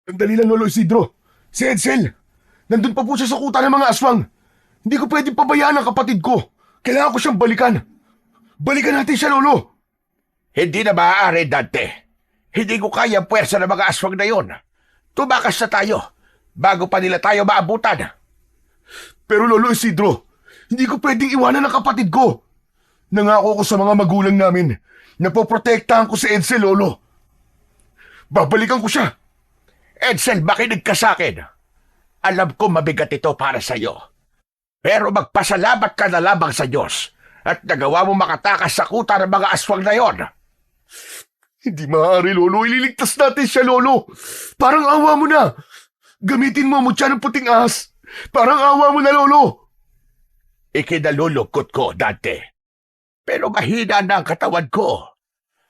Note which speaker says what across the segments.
Speaker 1: Sandali lang, Lolo Isidro. Si Edsel! Nandun pa po siya sa kuta ng mga aswang. Hindi ko pwedeng pabayaan ang kapatid ko. Kailangan ko siyang balikan. Balikan natin siya, Lolo.
Speaker 2: Hindi na maaari, Dante. Hindi ko kaya ang puwersa ng mga aswang na yon. Tumakas na tayo bago pa nila tayo maabutan.
Speaker 1: Pero Lolo Isidro, hindi ko pwedeng iwanan ang kapatid ko. Nangako ko sa mga magulang namin na poprotektahan ko si Edsel, Lolo. Babalikan ko siya.
Speaker 2: Edsel, makinig ka sa akin. Alam ko mabigat ito para sa iyo. Pero magpasalamat ka na lamang sa Diyos at nagawa mo makatakas sa kuta ng mga aswang na yon.
Speaker 1: Hindi maaari, Lolo. Ililigtas natin siya, Lolo. Parang awa mo na. Gamitin mo ang mutya ng puting ahas. Parang awa mo na, Lolo.
Speaker 2: Ikinalulungkot ko, Dante. Pero mahina na ang katawan ko.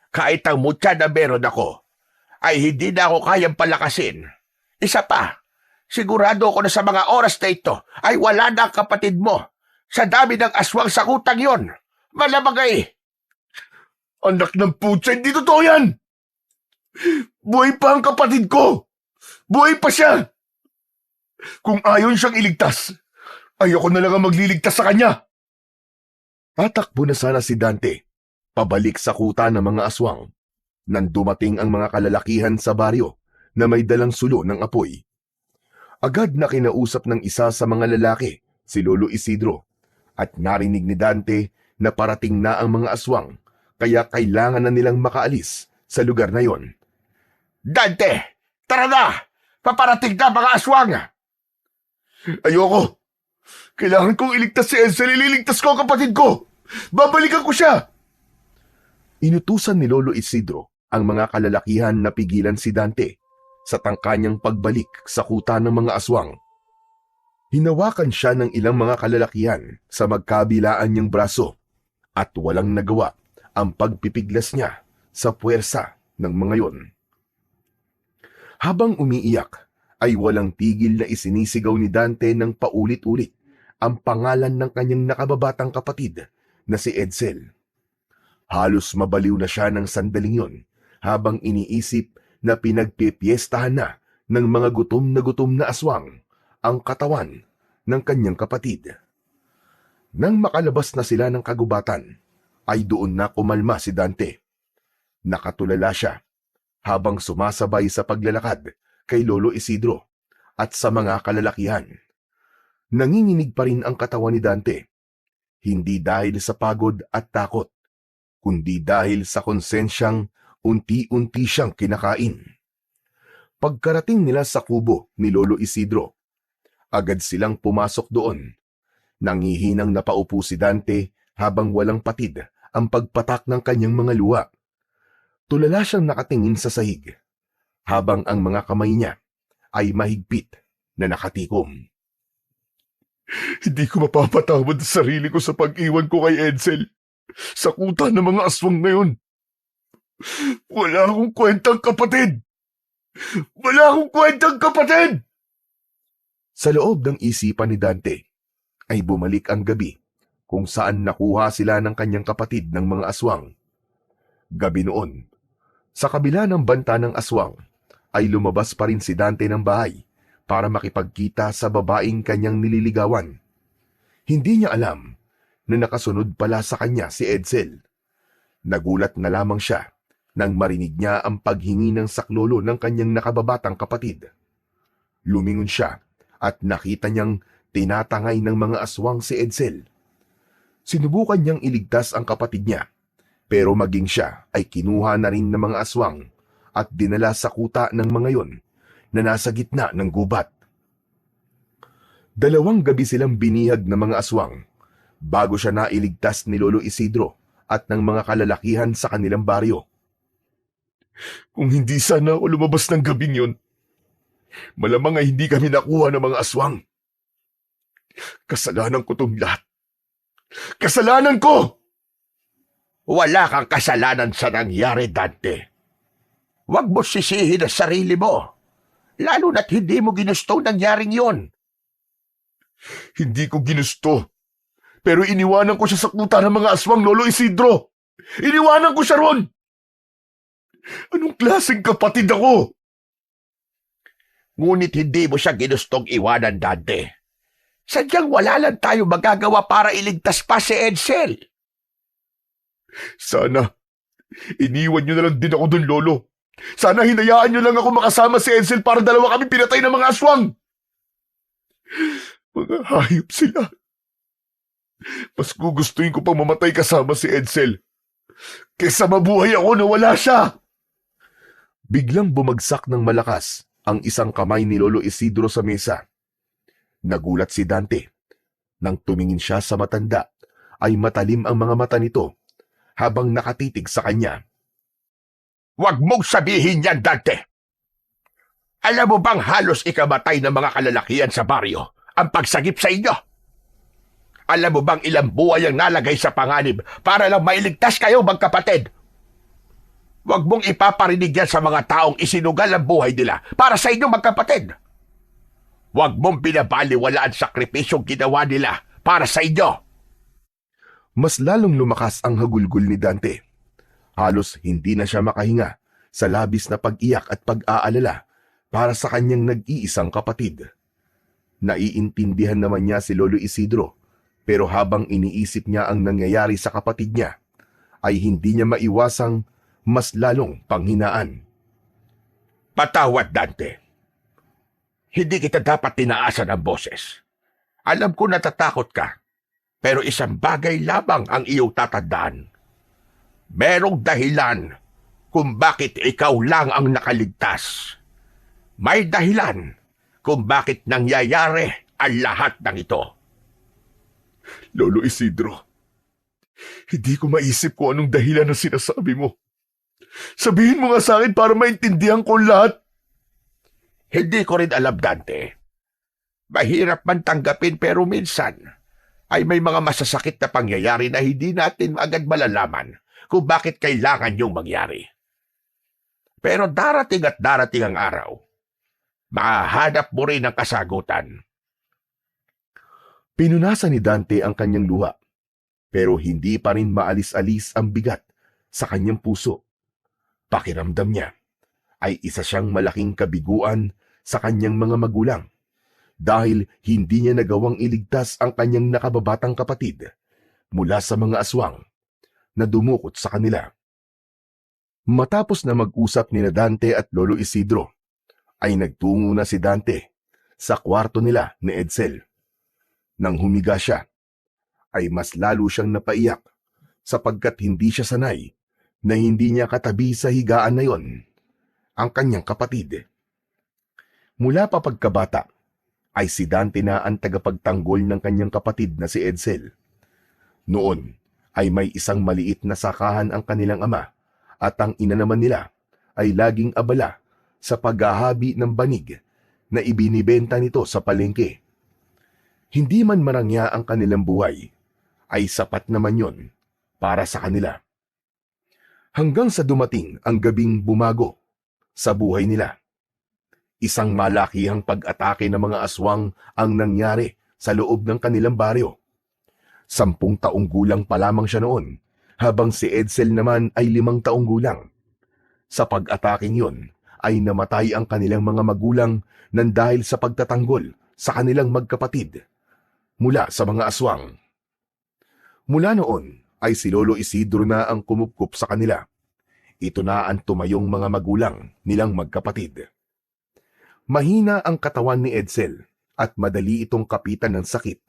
Speaker 2: Kahit ang mutya na meron ako, ay hindi na ako kayang palakasin. Isa pa, sigurado ako na sa mga oras na ito ay wala na ang kapatid mo. Sa dami ng aswang sa kutang yon. Malamang ay,
Speaker 1: Anak ng putya, hindi totoo yan. Buhay pa ang kapatid ko. Buhay pa siya. Kung ayon siyang iligtas, ayoko na lang ang magliligtas sa kanya. Tatakbo na sana si Dante, pabalik sa kuta ng mga aswang, nang dumating ang mga kalalakihan sa baryo na may dalang sulo ng apoy. Agad na kinausap ng isa sa mga lalaki, si Lolo Isidro, at narinig ni Dante na parating na ang mga aswang, kaya kailangan na nilang makaalis sa lugar na yon.
Speaker 2: Dante, tara na! Paparating na mga aswang!
Speaker 1: Ayoko! Kailangan kong iligtas si Edsel, ililigtas ko ang kapatid ko! Babalikan ko siya! Inutusan ni Lolo Isidro ang mga kalalakihan na pigilan si Dante sa tangkanyang pagbalik sa kuta ng mga aswang. Hinawakan siya ng ilang mga kalalakihan sa magkabilaan niyang braso at walang nagawa ang pagpipiglas niya sa puwersa ng mga yon. Habang umiiyak, ay walang tigil na isinisigaw ni Dante ng paulit-ulit ang pangalan ng kanyang nakababatang kapatid na si Edsel. Halos mabaliw na siya ng sandaling yon habang iniisip na pinagpipiestahan na ng mga gutom na aswang ang katawan ng kanyang kapatid. Nang makalabas na sila ng kagubatan, ay doon na kumalma si Dante. Nakatulala siya habang sumasabay sa paglalakad kay Lolo Isidro at sa mga kalalakihan. Nanginginig pa rin ang katawan ni Dante, hindi dahil sa pagod at takot, kundi dahil sa konsensyang unti-unti siyang kinakain. Pagkarating nila sa kubo ni Lolo Isidro, agad silang pumasok doon. Nangihinang napaupo si Dante habang walang patid ang pagpatak ng kanyang mga luha. Tulala siyang nakatingin sa sahig, habang ang mga kamay niya ay mahigpit na nakatikom. Hindi ko mapapatawad sa sarili ko sa pag-iwan ko kay Edsel sa kuta ng mga aswang na yun. Wala akong kwentang kapatid! Wala akong kwentang kapatid! Sa loob ng isipan ni Dante ay bumalik ang gabi kung saan nakuha sila ng kanyang kapatid ng mga aswang. Gabi noon, sa kabila ng banta ng aswang, ay lumabas pa rin si Dante ng bahay para makipagkita sa babaeng kanyang nililigawan. Hindi niya alam na nakasunod pala sa kanya si Edsel. Nagulat na lamang siya nang marinig niya ang paghingi ng saklolo ng kanyang nakababatang kapatid. Lumingon siya at nakita niyang tinatangay ng mga aswang si Edsel. Sinubukan niyang iligtas ang kapatid niya, pero maging siya ay kinuha na rin ng mga aswang at dinala sa kuta ng mga yon na nasa gitna ng gubat. 2 gabi silang binihag ng mga aswang bago siya nailigtas ni Lolo Isidro at ng mga kalalakihan sa kanilang baryo. Kung hindi sana ako lumabas ng gabing yon, malamang ay hindi kami nakuha ng mga aswang. Kasalanan ko tong lahat. Kasalanan ko!
Speaker 2: Wala kang kasalanan sa nangyari, Dante. Huwag mo sisihin ang sarili mo. Lalo na't hindi mo ginusto nangyaring yon.
Speaker 1: Hindi ko ginusto. Pero iniwanan ko siya sa kuta ng mga aswang, Lolo Isidro. Iniwanan ko siya ron. Anong klaseng kapatid ako?
Speaker 2: Ngunit hindi mo siya ginustong iwanan, Dante. Sadyang wala lang tayo magagawa para iligtas pa si Edsel.
Speaker 1: Sana, iniwan niyo na lang din ako dun, Lolo. Sana hinayaan niyo lang ako makasama si Edsel para dalawa kami pinatay ng mga aswang. Mga hayop sila. Mas gugustuhin ko pang mamatay kasama si Edsel kaysa mabuhay ako na wala siya. Biglang bumagsak ng malakas ang isang kamay ni Lolo Isidro sa mesa. Nagulat si Dante. Nang tumingin siya sa matanda, ay matalim ang mga mata nito habang nakatitig sa kanya.
Speaker 2: Huwag mong sabihin yan, Dante. Alam mo bang halos ikamatay ng mga kalalakihan sa baryo ang pagsagip sa inyo? Alam mo bang ilang buhay ang nalagay sa panganib para lang mailigtas kayo, magkapatid? Huwag mong ipaparinig yan sa mga taong isinugal ang buhay nila para sa inyo, magkapatid. Huwag mong binabaliwala ang sakripisyong ginawa nila para sa inyo.
Speaker 1: Mas lalong lumakas ang hagulgol ni Dante. Halos hindi na siya makahinga sa labis na pag-iyak at pag-aalala para sa kanyang nag-iisang kapatid. Naiintindihan naman niya si Lolo Isidro, pero habang iniisip niya ang nangyayari sa kapatid niya, ay hindi niya maiwasang mas lalong panghinaan.
Speaker 2: Patawad, Dante. Hindi kita dapat tinaasan ang boses. Alam ko natatakot ka, pero isang bagay lamang ang iyong tatandaan. Merong dahilan kung bakit ikaw lang ang nakaligtas. May dahilan kung bakit nangyayari ang lahat ng ito.
Speaker 1: Lolo Isidro, hindi ko maisip kung anong dahilan na sinasabi mo. Sabihin mo nga sa akin para maintindihan ko lahat.
Speaker 2: Hindi ko rin alam, Dante. Mahirap man tanggapin pero minsan ay may mga masasakit na pangyayari na hindi natin agad malalaman kung bakit kailangan yung mangyari. Pero darating at darating ang araw, mahahanap mo rin ang kasagutan.
Speaker 1: Pinunasan ni Dante ang kanyang luha, pero hindi pa rin maalis-alis ang bigat sa kanyang puso. Pakiramdam niya ay isa siyang malaking kabiguan sa kanyang mga magulang dahil hindi niya nagawang iligtas ang kanyang nakababatang kapatid mula sa mga aswang na dumukot sa kanila. Matapos na mag-usap ni Dante at Lolo Isidro, ay nagtungo na si Dante sa kwarto nila ni Edsel. Nang humiga siya, ay mas lalo siyang napaiyak sapagkat hindi siya sanay na hindi niya katabi sa higaan na yon ang kanyang kapatid. Mula pa pagkabata, ay si Dante na ang tagapagtanggol ng kanyang kapatid na si Edsel. Noon ay may isang maliit na sakahan ang kanilang ama at ang ina naman nila ay laging abala sa paghahabi ng banig na ibinibenta nito sa palengke. Hindi man marangya ang kanilang buhay, ay sapat naman yon para sa kanila. Hanggang sa dumating ang gabing bumago sa buhay nila. Isang malakihang pag-atake ng mga aswang ang nangyari sa loob ng kanilang baryo. 10 taong gulang pa lamang siya noon, habang si Edsel naman ay 5 taong gulang. Sa pag-ataking yon, ay namatay ang kanilang mga magulang nang dahil sa pagtatanggol sa kanilang magkapatid mula sa mga aswang. Mula noon ay si Lolo Isidro na ang kumupkup sa kanila. Ito na ang tumayong mga magulang nilang magkapatid. Mahina ang katawan ni Edsel at madali itong kapitan ng sakit.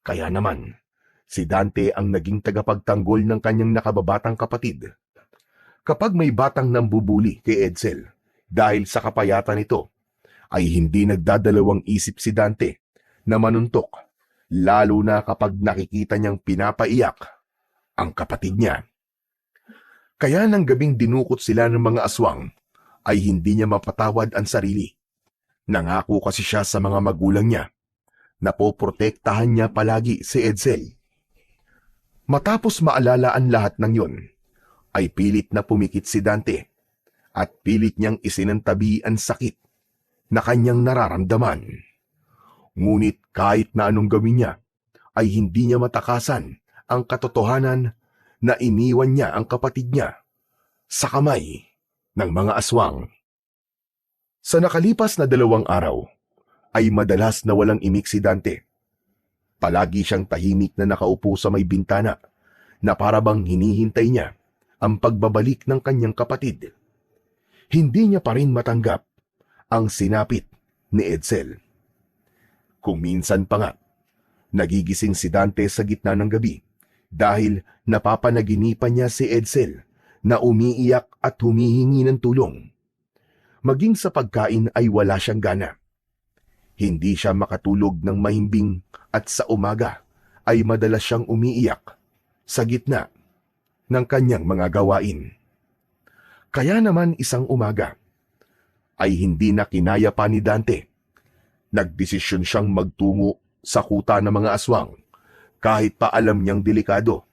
Speaker 1: Kaya naman, si Dante ang naging tagapagtanggol ng kanyang nakababatang kapatid. Kapag may batang nambubuli kay Edsel dahil sa kapayatan nito, ay hindi nagdadalawang isip si Dante na manuntok, lalo na kapag nakikita niyang pinapaiyak ang kapatid niya. Kaya nang gabing dinukot sila ng mga aswang, ay hindi niya mapatawad ang sarili. Nangako kasi siya sa mga magulang niya na poprotektahan niya palagi si Edsel. Matapos maalala ang lahat ng yon, ay pilit na pumikit si Dante at pilit niyang isinantabi ang sakit na kanyang nararamdaman. Ngunit kahit na anong gawin niya, ay hindi niya matakasan ang katotohanan na iniwan niya ang kapatid niya sa kamay ng mga aswang. Sa nakalipas na 2 araw, ay madalas na walang imik si Dante. Palagi siyang tahimik na nakaupo sa may bintana na para bang hinihintay niya ang pagbabalik ng kanyang kapatid. Hindi niya pa rin matanggap ang sinapit ni Edsel. Kung minsan pa nga, nagigising si Dante sa gitna ng gabi dahil napapanaginipan niya si Edsel na umiiyak at humihingi ng tulong. Maging sa pagkain ay wala siyang gana. Hindi siya makatulog ng mahimbing at sa umaga ay madalas siyang umiiyak sa gitna ng kanyang mga gawain. Kaya naman isang umaga ay hindi na kinaya pa ni Dante. Nagdesisyon siyang magtungo sa kuta ng mga aswang kahit pa alam niyang delikado.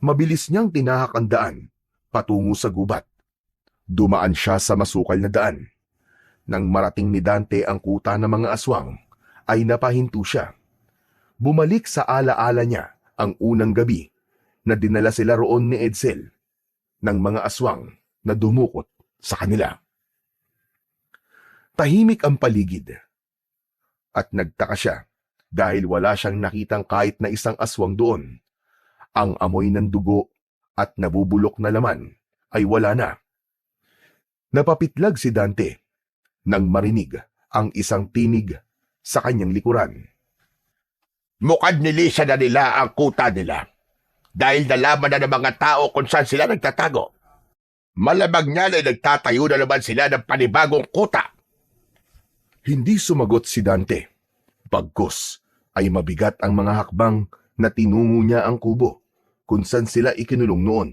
Speaker 1: Mabilis niyang tinahak ang daan patungo sa gubat. Dumaan siya sa masukal na daan. Nang marating ni Dante ang kuta ng mga aswang, ay napahinto siya. Bumalik sa alaala niya ang unang gabi na dinala sila roon ni Edsel ng mga aswang na dumukot sa kanila. Tahimik ang paligid at nagtaka siya dahil wala siyang nakitang kahit na isang aswang doon. Ang amoy ng dugo at nabubulok na laman ay wala na. Napapitlag si Dante nang marinig ang isang tinig sa kanyang likuran.
Speaker 2: Mukhang nilisa na nila ang kuta nila dahil nalaman na ng mga tao kung saan sila nagtatago. Malamang niyan ay nagtatayo na naman sila ng panibagong kuta.
Speaker 1: Hindi sumagot si Dante. Bagkus ay mabigat ang mga hakbang na tinungo niya ang kubo kung saan sila ikinulong noon.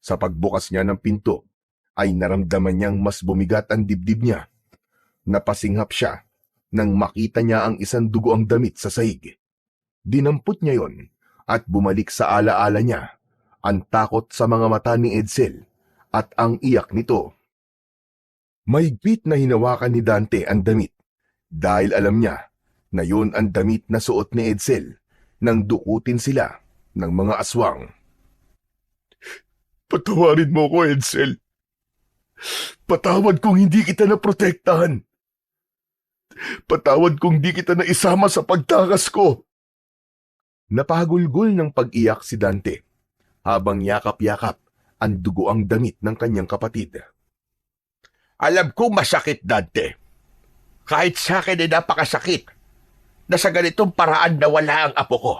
Speaker 1: Sa pagbukas niya ng pinto, ay naramdaman niyang mas bumigat ang dibdib niya. Napasinghap siya nang makita niya ang isang dugoang damit sa sahig. Dinampot niya yon at bumalik sa alaala niya ang takot sa mga mata ni Edsel at ang iyak nito. Mahigpit na hinawakan ni Dante ang damit dahil alam niya na yon ang damit na suot ni Edsel nang dukutin sila ng mga aswang. Patawarin mo ko, Edsel. Patawad kung hindi kita naprotektahan. Patawad kung di kita naisama sa pagtakas ko. Napahagulgol ng pag-iyak si Dante habang yakap-yakap ang dugoang damit ng kanyang kapatid.
Speaker 2: Alam kong masakit, Dante. Kahit sa akin ay napakasakit na sa ganitong paraan nawala ang apo ko.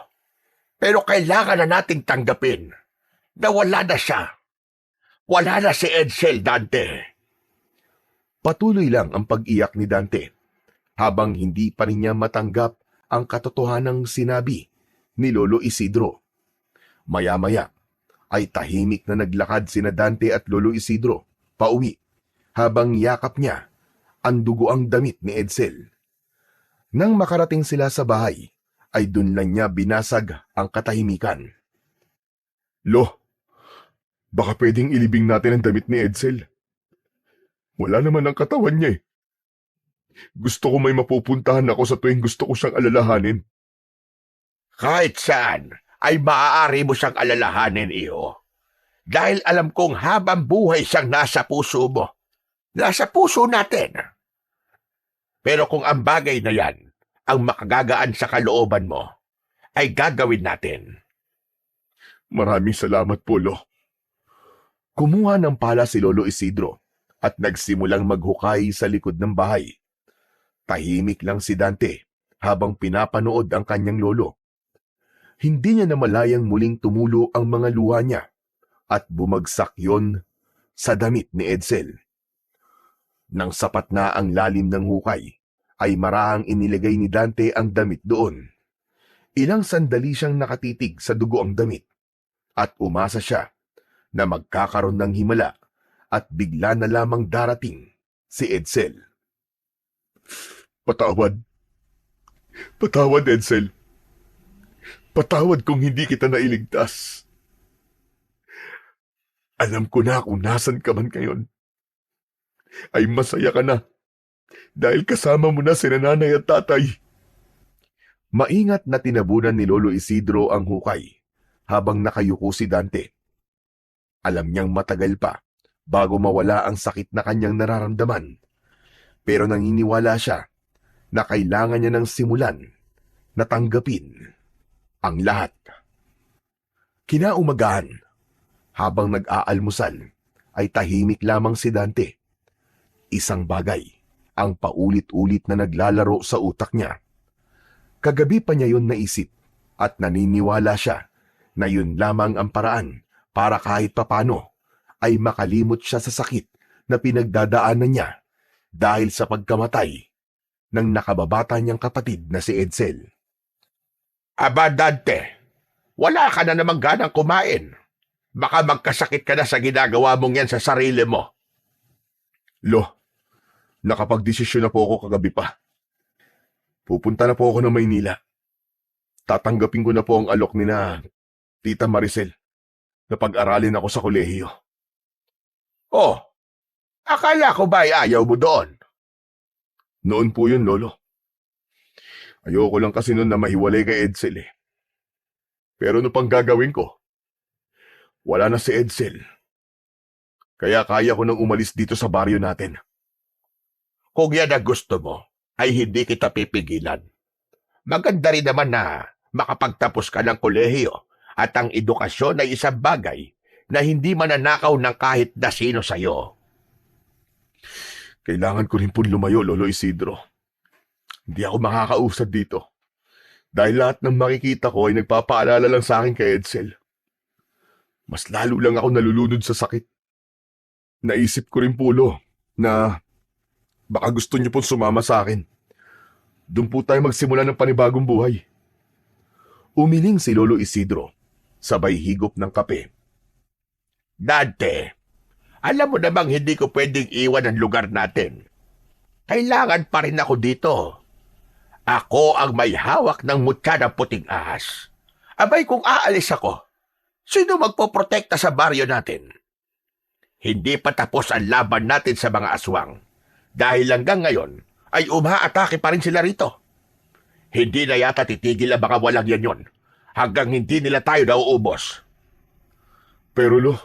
Speaker 2: Pero kailangan na nating tanggapin na wala na siya. Wala na si Edsel, Dante.
Speaker 1: Patuloy lang ang pag-iyak ni Dante habang hindi pa rin niya matanggap ang katotohanang sinabi ni Lolo Isidro. Maya-maya ay tahimik na naglakad sina Dante at Lolo Isidro pauwi habang yakap niya ang dugoang damit ni Edsel. Nang makarating sila sa bahay, ay dun lang niya binasag ang katahimikan. Lo, baka pwedeng ilibing natin ang damit ni Edsel. Wala naman ang katawan niya eh. Gusto ko may mapupuntahan ako sa tuwing gusto ko siyang alalahanin.
Speaker 2: Kahit saan ay maaari mo siyang alalahanin, iho. Dahil alam kong habang buhay siyang nasa puso mo. Nasa puso natin. Pero kung ang bagay na yan ang makagagaan sa kalooban mo, ay gagawin natin.
Speaker 1: Maraming salamat po, Lo. Kumuha ng pala si Lolo Isidro at nagsimulang maghukay sa likod ng bahay. Tahimik lang si Dante habang pinapanood ang kanyang lolo. Hindi niya namalayang muling tumulo ang mga luha niya at bumagsak yon sa damit ni Edsel. Nang sapat na ang lalim ng hukay, ay marahang inilagay ni Dante ang damit doon. Ilang sandali siyang nakatitig sa dugo ang damit at umasa siya na magkakaroon ng himala at bigla na lamang darating si Edsel. Patawad. Patawad, Edsel. Patawad kung hindi kita nailigtas. Alam ko na kung nasan ka man ngayon. Ay masaya ka na dahil kasama mo na si nanay at tatay. Maingat na tinabunan ni Lolo Isidro ang hukay habang nakayuko si Dante. Alam niyang matagal pa bago mawala ang sakit na kanyang nararamdaman. Pero naniniwala siya na kailangan niya ng simulan na tanggapin ang lahat. Kinaumagahan, habang nag-aalmusal, ay tahimik lamang si Dante. Isang bagay ang paulit-ulit na naglalaro sa utak niya. Kagabi pa niya yun naisip at naniniwala siya na yun lamang ang paraan para kahit papano ay makalimot siya sa sakit na pinagdadaanan niya dahil sa pagkamatay ng nakababata niyang kapatid na si Edsel.
Speaker 2: Aba, Dante, wala ka na namang ganang kumain. Baka magkasakit ka na sa ginagawa mong yan sa sarili mo.
Speaker 1: Lo, nakapagdesisyon na po ako kagabi pa. Pupunta na po ako ng Maynila. Tatanggapin ko na po ang alok ni na Tita Maricel na pag-aralin ako sa kolehiyo.
Speaker 2: Oh, akala ko ba ay ayaw mo doon?
Speaker 1: Noon po yun, Lolo. Ayoko lang kasi noon na mahiwalay kay Edsel eh. Pero ano pang gagawin ko? Wala na si Edsel. Kaya kaya ko nang umalis dito sa baryo natin.
Speaker 2: Kung yan ang gusto mo, ay hindi kita pipigilan. Maganda rin naman na makapagtapos ka ng kolehiyo at ang edukasyon ay isang bagay na hindi mananakaw ng kahit na sino sa'yo.
Speaker 1: Kailangan ko rin po lumayo, Lolo Isidro. Hindi ako makakausad dito. Dahil lahat ng makikita ko ay nagpapaalala lang sa akin kay Edsel. Mas lalo lang ako nalulunod sa sakit. Naisip ko rin po, Lo, na baka gusto niyo pong sumama sa akin. Doon po tayo magsimula ng panibagong buhay. Umiling si Lolo Isidro, sabay higop ng kape.
Speaker 2: Dante, alam mo namang hindi ko pwedeng iwan ang lugar natin. Kailangan pa rin ako dito. Ako ang may hawak ng mutya ng puting ahas. Abay kung aalis ako, sino magpoprotekta sa baryo natin? Hindi pa tapos ang laban natin sa mga aswang. Dahil hanggang ngayon ay umaatake pa rin sila rito. Hindi na yata titigil ang mga walang yan yun hanggang hindi nila tayo nauubos.
Speaker 1: Pero Lo,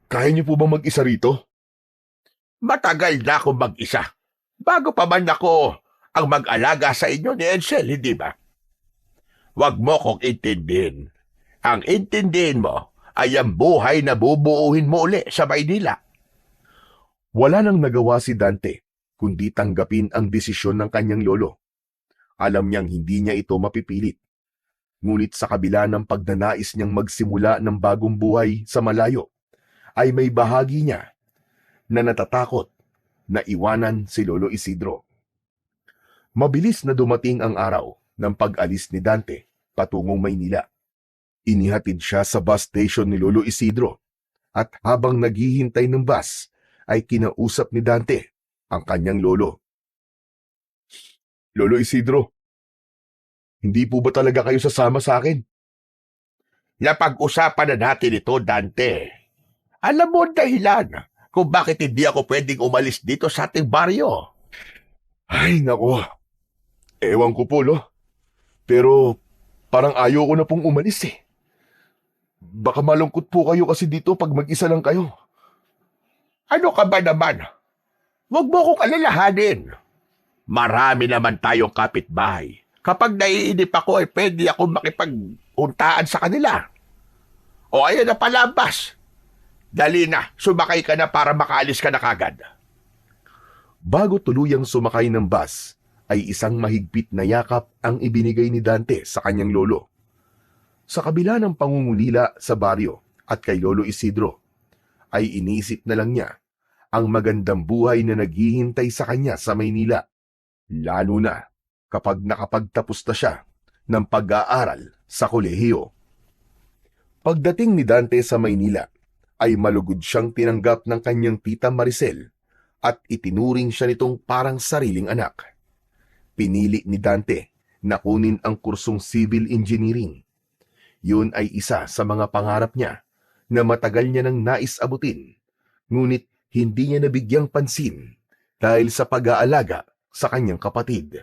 Speaker 1: kaya niyo po bang mag-isa rito?
Speaker 2: Matagal na akong mag-isa. Bago pa man ako ang mag-alaga sa inyo ni Edsel, hindi ba? Huwag mo kong intindihin. Ang intindihin mo ay ang buhay na bubuuhin mo uli sa Maynila.
Speaker 1: Wala nang nagawa si Dante kundi tanggapin ang desisyon ng kanyang lolo. Alam niyang hindi niya ito mapipilit. Ngunit sa kabila ng pagnanais niyang magsimula ng bagong buhay sa malayo, ay may bahagi niya na natatakot na iwanan si Lolo Isidro. Mabilis na dumating ang araw ng pag-alis ni Dante patungong Maynila. Inihatid siya sa bus station ni Lolo Isidro at habang naghihintay ng bus ay kinausap ni Dante ang kanyang lolo. Lolo Isidro, hindi po ba talaga kayo sasama sa akin?
Speaker 2: Napag-usapan na natin ito, Dante. Alam mo ang dahilan kung bakit hindi ako pwedeng umalis dito sa ating baryo.
Speaker 1: Ay, nako. Ewan ko po, Lo. Pero parang ayaw ko na pong umalis eh. Baka malungkot po kayo kasi dito pag mag-isa lang kayo.
Speaker 2: Ano ka ba naman? Huwag mo kong alalahanin. Marami naman tayong kapitbahay. Kapag naiinip ako ay pwede akong makipag-untaan sa kanila. O ayan na pala ang bus. Dali na, sumakay ka na para makaalis ka na kagad.
Speaker 1: Bago tuluyang sumakay ng bus, ay isang mahigpit na yakap ang ibinigay ni Dante sa kanyang lolo. Sa kabila ng pangungulila sa baryo at kay Lolo Isidro, ay inisip na lang niya ang magandang buhay na naghihintay sa kanya sa Maynila, lalo na kapag nakapagtapos na siya ng pag-aaral sa kolehiyo. Pagdating ni Dante sa Maynila, ay malugod siyang tinanggap ng kanyang tita Maricel at itinuring siya nitong parang sariling anak. Pinili ni Dante na kunin ang kursong civil engineering. Yun ay isa sa mga pangarap niya na matagal niya nang nais abutin, ngunit hindi niya nabigyang pansin dahil sa pag-aalaga sa kanyang kapatid.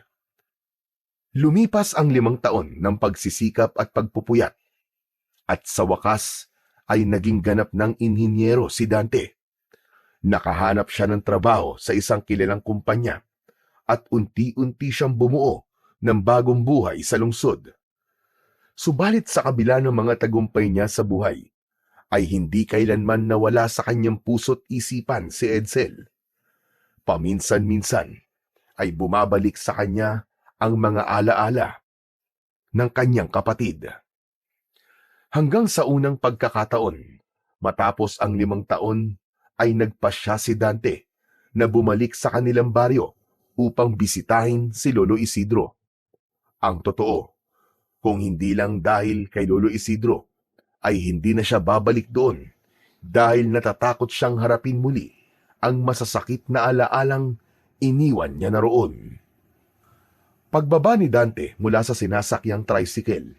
Speaker 1: Lumipas ang 5 taon ng pagsisikap at pagpupuyat, at sa wakas ay naging ganap ng inhinyero si Dante.
Speaker 2: Nakahanap siya ng trabaho sa isang kilalang kumpanya at unti-unti siyang bumuo ng bagong buhay sa lungsod. Subalit sa kabila ng mga tagumpay niya sa buhay, ay hindi kailanman nawala sa kanyang puso't isipan si Edsel. Paminsan-minsan ay bumabalik sa kanya ang mga alaala ng kanyang kapatid. Hanggang sa unang pagkakataon, matapos ang 5 taon, ay nagpasya si Dante na bumalik sa kanilang baryo upang bisitahin si Lolo Isidro. Ang totoo, kung hindi lang dahil kay Lolo Isidro, ay hindi na siya babalik doon dahil natatakot siyang harapin muli ang masasakit na alaalang iniwan niya na roon. Pagbaba ni Dante mula sa sinasakyang tricycle,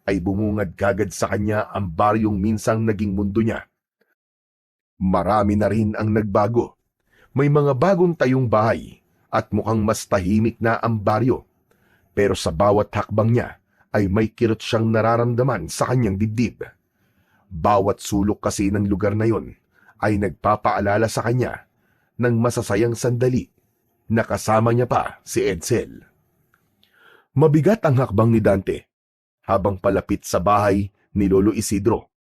Speaker 2: ay bumungad kagad sa kanya ang baryong minsang naging mundo niya. Marami na rin ang nagbago. May mga bagong tayong bahay at mukhang mas tahimik na ang baryo. Pero sa bawat hakbang niya ay may kirot siyang nararamdaman sa kanyang dibdib. Bawat sulok kasi ng lugar na yon ay nagpapaalala sa kanya ng masasayang sandali na kasama niya pa si Edsel. Mabigat ang hakbang ni Dante habang palapit sa bahay ni Lolo Isidro.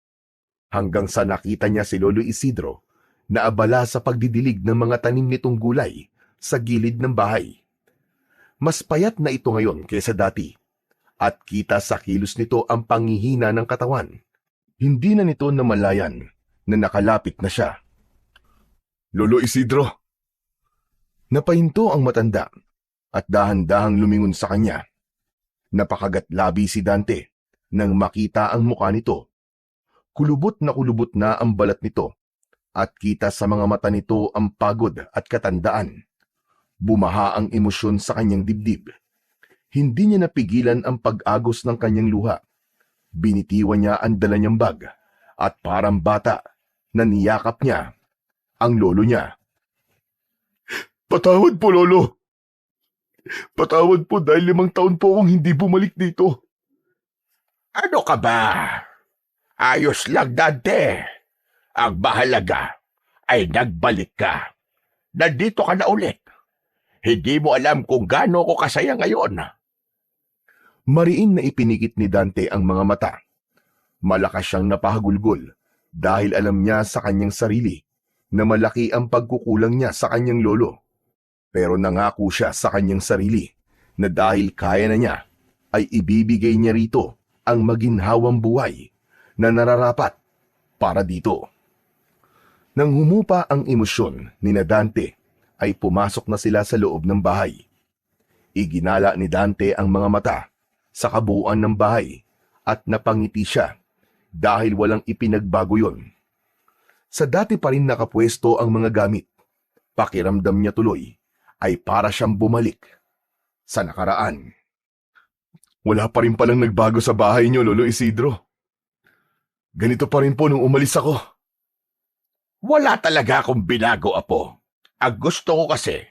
Speaker 2: Hanggang sa nakita niya si Lolo Isidro na abala sa pagdidilig ng mga tanim nitong gulay sa gilid ng bahay. Mas payat na ito ngayon kaysa dati at kita sa kilos nito ang panghihina ng katawan. Hindi na nito namalayan na nakalapit na siya.
Speaker 1: Lolo Isidro!
Speaker 2: Napahinto ang matanda at dahan-dahang lumingon sa kanya. Napakagatlabi si Dante nang makita ang mukha nito. Kulubot na ang balat nito at kita sa mga mata nito ang pagod at katandaan. Bumaha ang emosyon sa kanyang dibdib. Hindi niya napigilan ang pag-agos ng kanyang luha. Binitiwan niya ang dala niyang bag at parang bata na niyakap niya ang lolo niya.
Speaker 1: Patawad po, Lolo! Patawad po dahil 5 taon po akong hindi bumalik dito.
Speaker 2: Ano ka ba? Ayos lang, Dante. Ang mahalaga ay nagbalik ka. Nandito ka na ulit. Hindi mo alam kung gaano ko kasaya ngayon. Mariin na ipinikit ni Dante ang mga mata. Malakas siyang napahagulgol dahil alam niya sa kanyang sarili na malaki ang pagkukulang niya sa kanyang lolo. Pero nangako siya sa kanyang sarili na dahil kaya na niya, ay ibibigay niya rito ang maginhawang buhay na nararapat para dito. Nang humupa ang emosyon ni Dante, ay pumasok na sila sa loob ng bahay. Iginala ni Dante ang mga mata sa kabuuan ng bahay at napangiti siya dahil walang ipinagbago yon. Sa dati pa rin nakapwesto ang mga gamit. Pakiramdam niya tuloy ay para siyang bumalik sa nakaraan.
Speaker 1: Wala pa rin palang nagbago sa bahay niyo, Lolo Isidro. Ganito pa rin po nung umalis ako.
Speaker 2: Wala talaga akong binago, Apo. Ang gusto ko kasi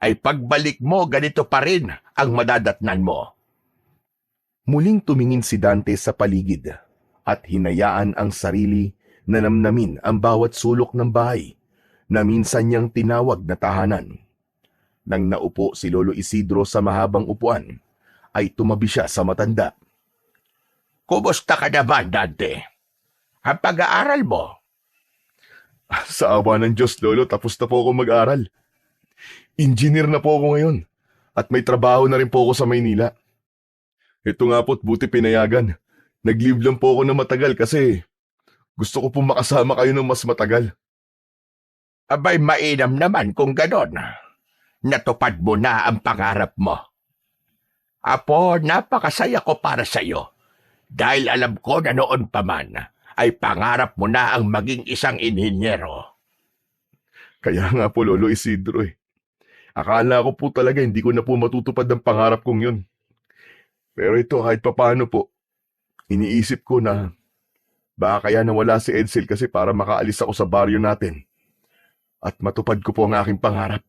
Speaker 2: ay pagbalik mo ganito pa rin ang madadatnan mo. Muling tumingin si Dante sa paligid at hinayaan ang sarili na namnamin ang bawat sulok ng bahay na minsan niyang tinawag na tahanan. Nang naupo si Lolo Isidro sa mahabang upuan, ay tumabi siya sa matanda. Kumusta ka naman, Dante? Ang pag-aaral mo?
Speaker 1: Sa awa ng Diyos, Lolo, tapos na po ako mag-aral. Engineer na po ako ngayon at may trabaho na rin po ako sa Maynila. Ito nga po't buti pinayagan. Nag-leave lang po ako na matagal kasi gusto ko pong makasama kayo ng mas matagal.
Speaker 2: Abay, mainam naman kung ganon. Natupad mo na ang pangarap mo. Apo, napakasaya ko para sa'yo dahil alam ko na noon pa man ay pangarap mo na ang maging isang inhinyero.
Speaker 1: Kaya nga po, Lolo Isidro Akala ko po talaga hindi ko na po matutupad ang pangarap kong yun. Pero ito kahit papaano po, iniisip ko na baka kaya nawala si Edsel kasi para makaalis ako sa baryo natin at matupad ko po ang aking pangarap.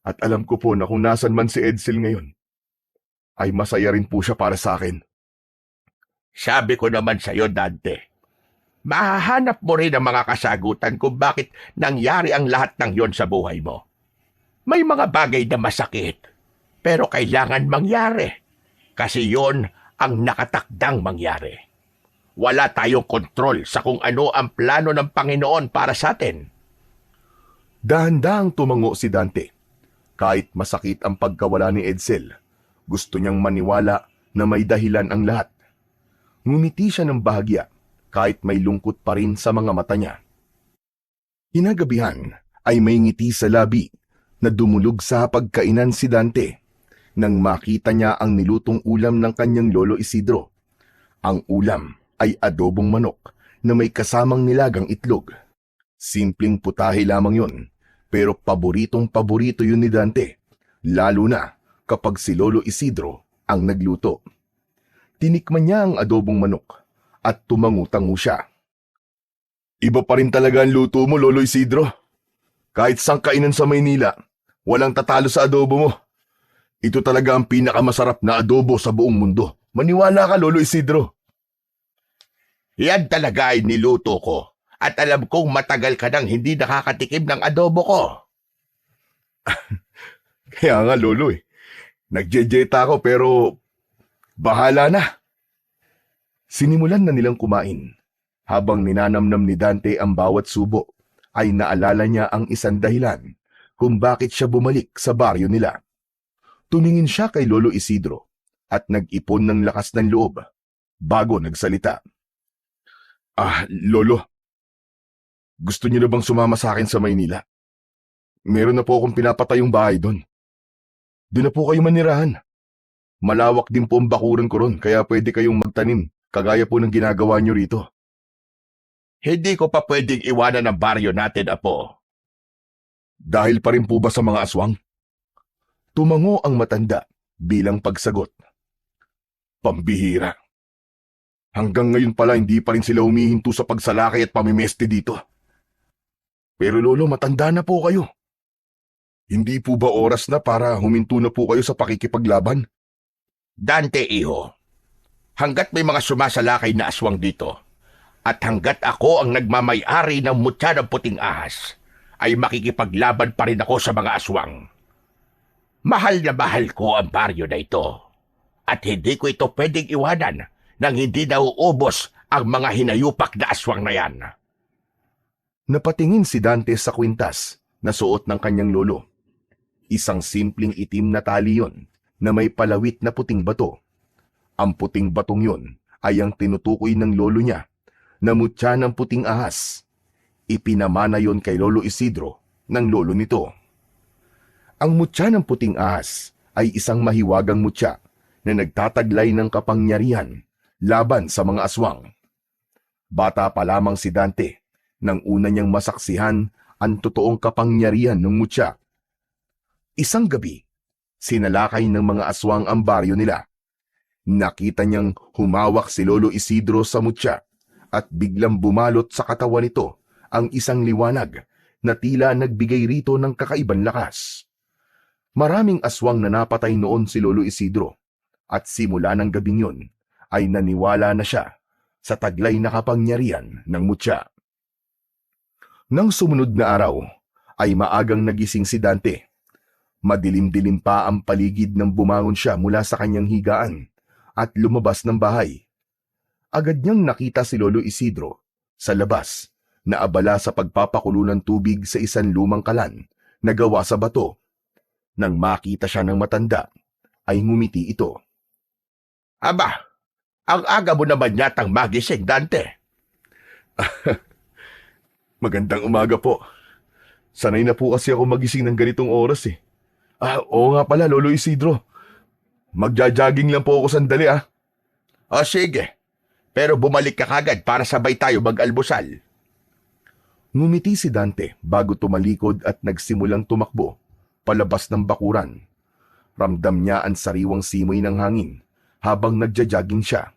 Speaker 1: At alam ko po na kung nasan man si Edsel ngayon, ay masaya rin po siya para sa akin.
Speaker 2: Sabi ko naman sa'yo, Dante, mahahanap mo rin ang mga kasagutan kung bakit nangyari ang lahat ng yon sa buhay mo. May mga bagay na masakit, pero kailangan mangyari. Kasi yon ang nakatakdang mangyari. Wala tayong kontrol sa kung ano ang plano ng Panginoon para sa atin.
Speaker 1: Dahan-dahang tumango si Dante. Kahit masakit ang pagkawala ni Edsel, gusto niyang maniwala na may dahilan ang lahat. Ngumiti siya ng bahagya kahit may lungkot pa rin sa mga mata niya. Hinagabihan ay may ngiti sa labi na dumulog sa pagkainan si Dante nang makita niya ang nilutong ulam ng kanyang lolo Isidro. Ang ulam ay adobong manok na may kasamang nilagang itlog. Simpleng putahe lamang yun, pero paboritong-paborito yun ni Dante, lalo na kapag si Lolo Isidro ang nagluto. Tinikman niya ang adobong manok at tumangu-tangu siya. Iba pa rin talaga ang luto mo, Lolo Isidro. Kahit sang kainan sa Maynila, walang tatalo sa adobo mo. Ito talaga ang pinakamasarap na adobo sa buong mundo. Maniwala ka, Lolo Isidro.
Speaker 2: Yan talaga ay niluto ko. At alam kong matagal ka nang hindi nakakatikim ng adobo ko.
Speaker 1: Kaya nga, Lolo Nagjejeta ako pero bahala na. Sinimulan na nilang kumain. Habang ninanamnam ni Dante ang bawat subo, ay naalala niya ang isang dahilan kung bakit siya bumalik sa baryo nila. Tumingin siya kay Lolo Isidro at nag-ipon ng lakas ng loob bago nagsalita. Lolo, gusto niyo na bang sumama sa akin sa Maynila? Meron na po akong pinapatayong bahay doon. Doon na po kayo manirahan. Malawak din po ang bakuran ko ron, kaya pwede kayong magtanim, kagaya po ng ginagawa niyo rito.
Speaker 2: Hindi ko pa pwedeng iwanan ang baryo natin, Apo.
Speaker 1: Dahil pa rin po ba sa mga aswang? Tumango ang matanda bilang pagsagot. Pambihira. Hanggang ngayon pala hindi pa rin sila humihinto sa pagsalakay at pamimeste dito. Pero Lolo, matanda na po kayo. Hindi po ba oras na para huminto na po kayo sa pakikipaglaban?
Speaker 2: Dante, iho. Hanggat may mga sumasalakay na aswang dito, at hanggat ako ang nagmamay-ari ng mutya ng puting ahas, ay makikipaglaban pa rin ako sa mga aswang. Mahal na mahal ko ang baryo na ito, at hindi ko ito pwedeng iwanan nang hindi nauubos ang mga hinayupak na aswang na yan.
Speaker 1: Napatingin si Dante sa kwintas na suot ng kanyang lolo. Isang simpleng itim na tali yon na may palawit na puting bato. Ang puting batong yon ay ang tinutukoy ng lolo niya na mutya ng puting ahas. Ipinamana yon kay Lolo Isidro ng lolo nito. Ang mutya ng puting ahas ay isang mahiwagang mutya na nagtataglay ng kapangyarihan laban sa mga aswang. Bata pa lamang si Dante nang una niyang masaksihan ang totoong kapangyarihan ng mutya. Isang gabi, sinalakay ng mga aswang ang baryo nila. Nakita niyang humawak si Lolo Isidro sa mutya at biglang bumalot sa katawan nito ang isang liwanag na tila nagbigay rito ng kakaibang lakas. Maraming aswang na napatay noon si Lolo Isidro at simula ng gabing yon ay naniwala na siya sa taglay na kapangyarihan ng mutya. Nang sumunod na araw, ay maagang nagising si Dante. Madilim-dilim pa ang paligid nang bumangon siya mula sa kanyang higaan at lumabas ng bahay. Agad niyang nakita si Lolo Isidro sa labas na abala sa pagpapakulo ng tubig sa isang lumang kalan na gawa sa bato. Nang makita siya ng matanda, ay ngumiti ito.
Speaker 2: Aba, ang aga mo naman yatang magising, Dante.
Speaker 1: Magandang umaga po. Sanay na po kasi ako magising ng ganitong oras . Oo nga pala, Lolo Isidro. Magja-jogging lang po ako sandali .
Speaker 2: O sige, pero bumalik ka kagad para sabay tayo mag-almusal.
Speaker 1: Ngumiti si Dante bago tumalikod at nagsimulang tumakbo palabas ng bakuran. Ramdam niya ang sariwang simoy ng hangin habang nagja-jogging siya.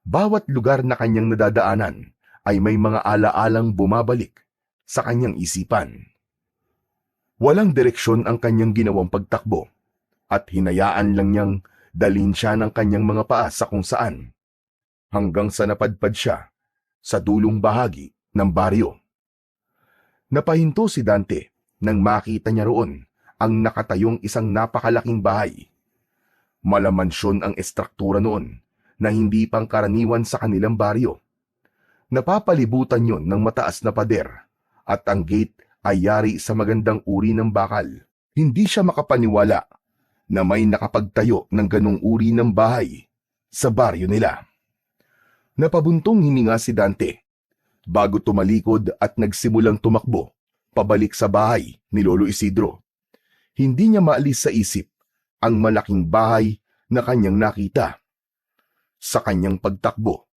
Speaker 1: Bawat lugar na kanyang nadadaanan ay may mga ala-alang bumabalik sa kanyang isipan. Walang direksyon ang kanyang ginawang pagtakbo at hinayaan lang niyang dalhin siya ng kanyang mga paa sa kung saan. Hanggang sa napadpad siya
Speaker 3: sa dulong bahagi ng baryo. Napahinto si Dante nang makita niya roon ang nakatayong isang napakalaking bahay. Malamansyon ang estruktura noon na hindi pangkaraniwan sa kanilang baryo. Napapalibutan yon ng mataas na pader at ang gate ay yari sa magandang uri ng bakal. Hindi siya makapaniwala na may nakapagtayo ng ganong uri ng bahay sa baryo nila. Napabuntong hininga si Dante bago tumalikod at nagsimulang tumakbo pabalik sa bahay ni Lolo Isidro. Hindi niya maalis sa isip ang malaking bahay na kanyang nakita. Sa kanyang pagtakbo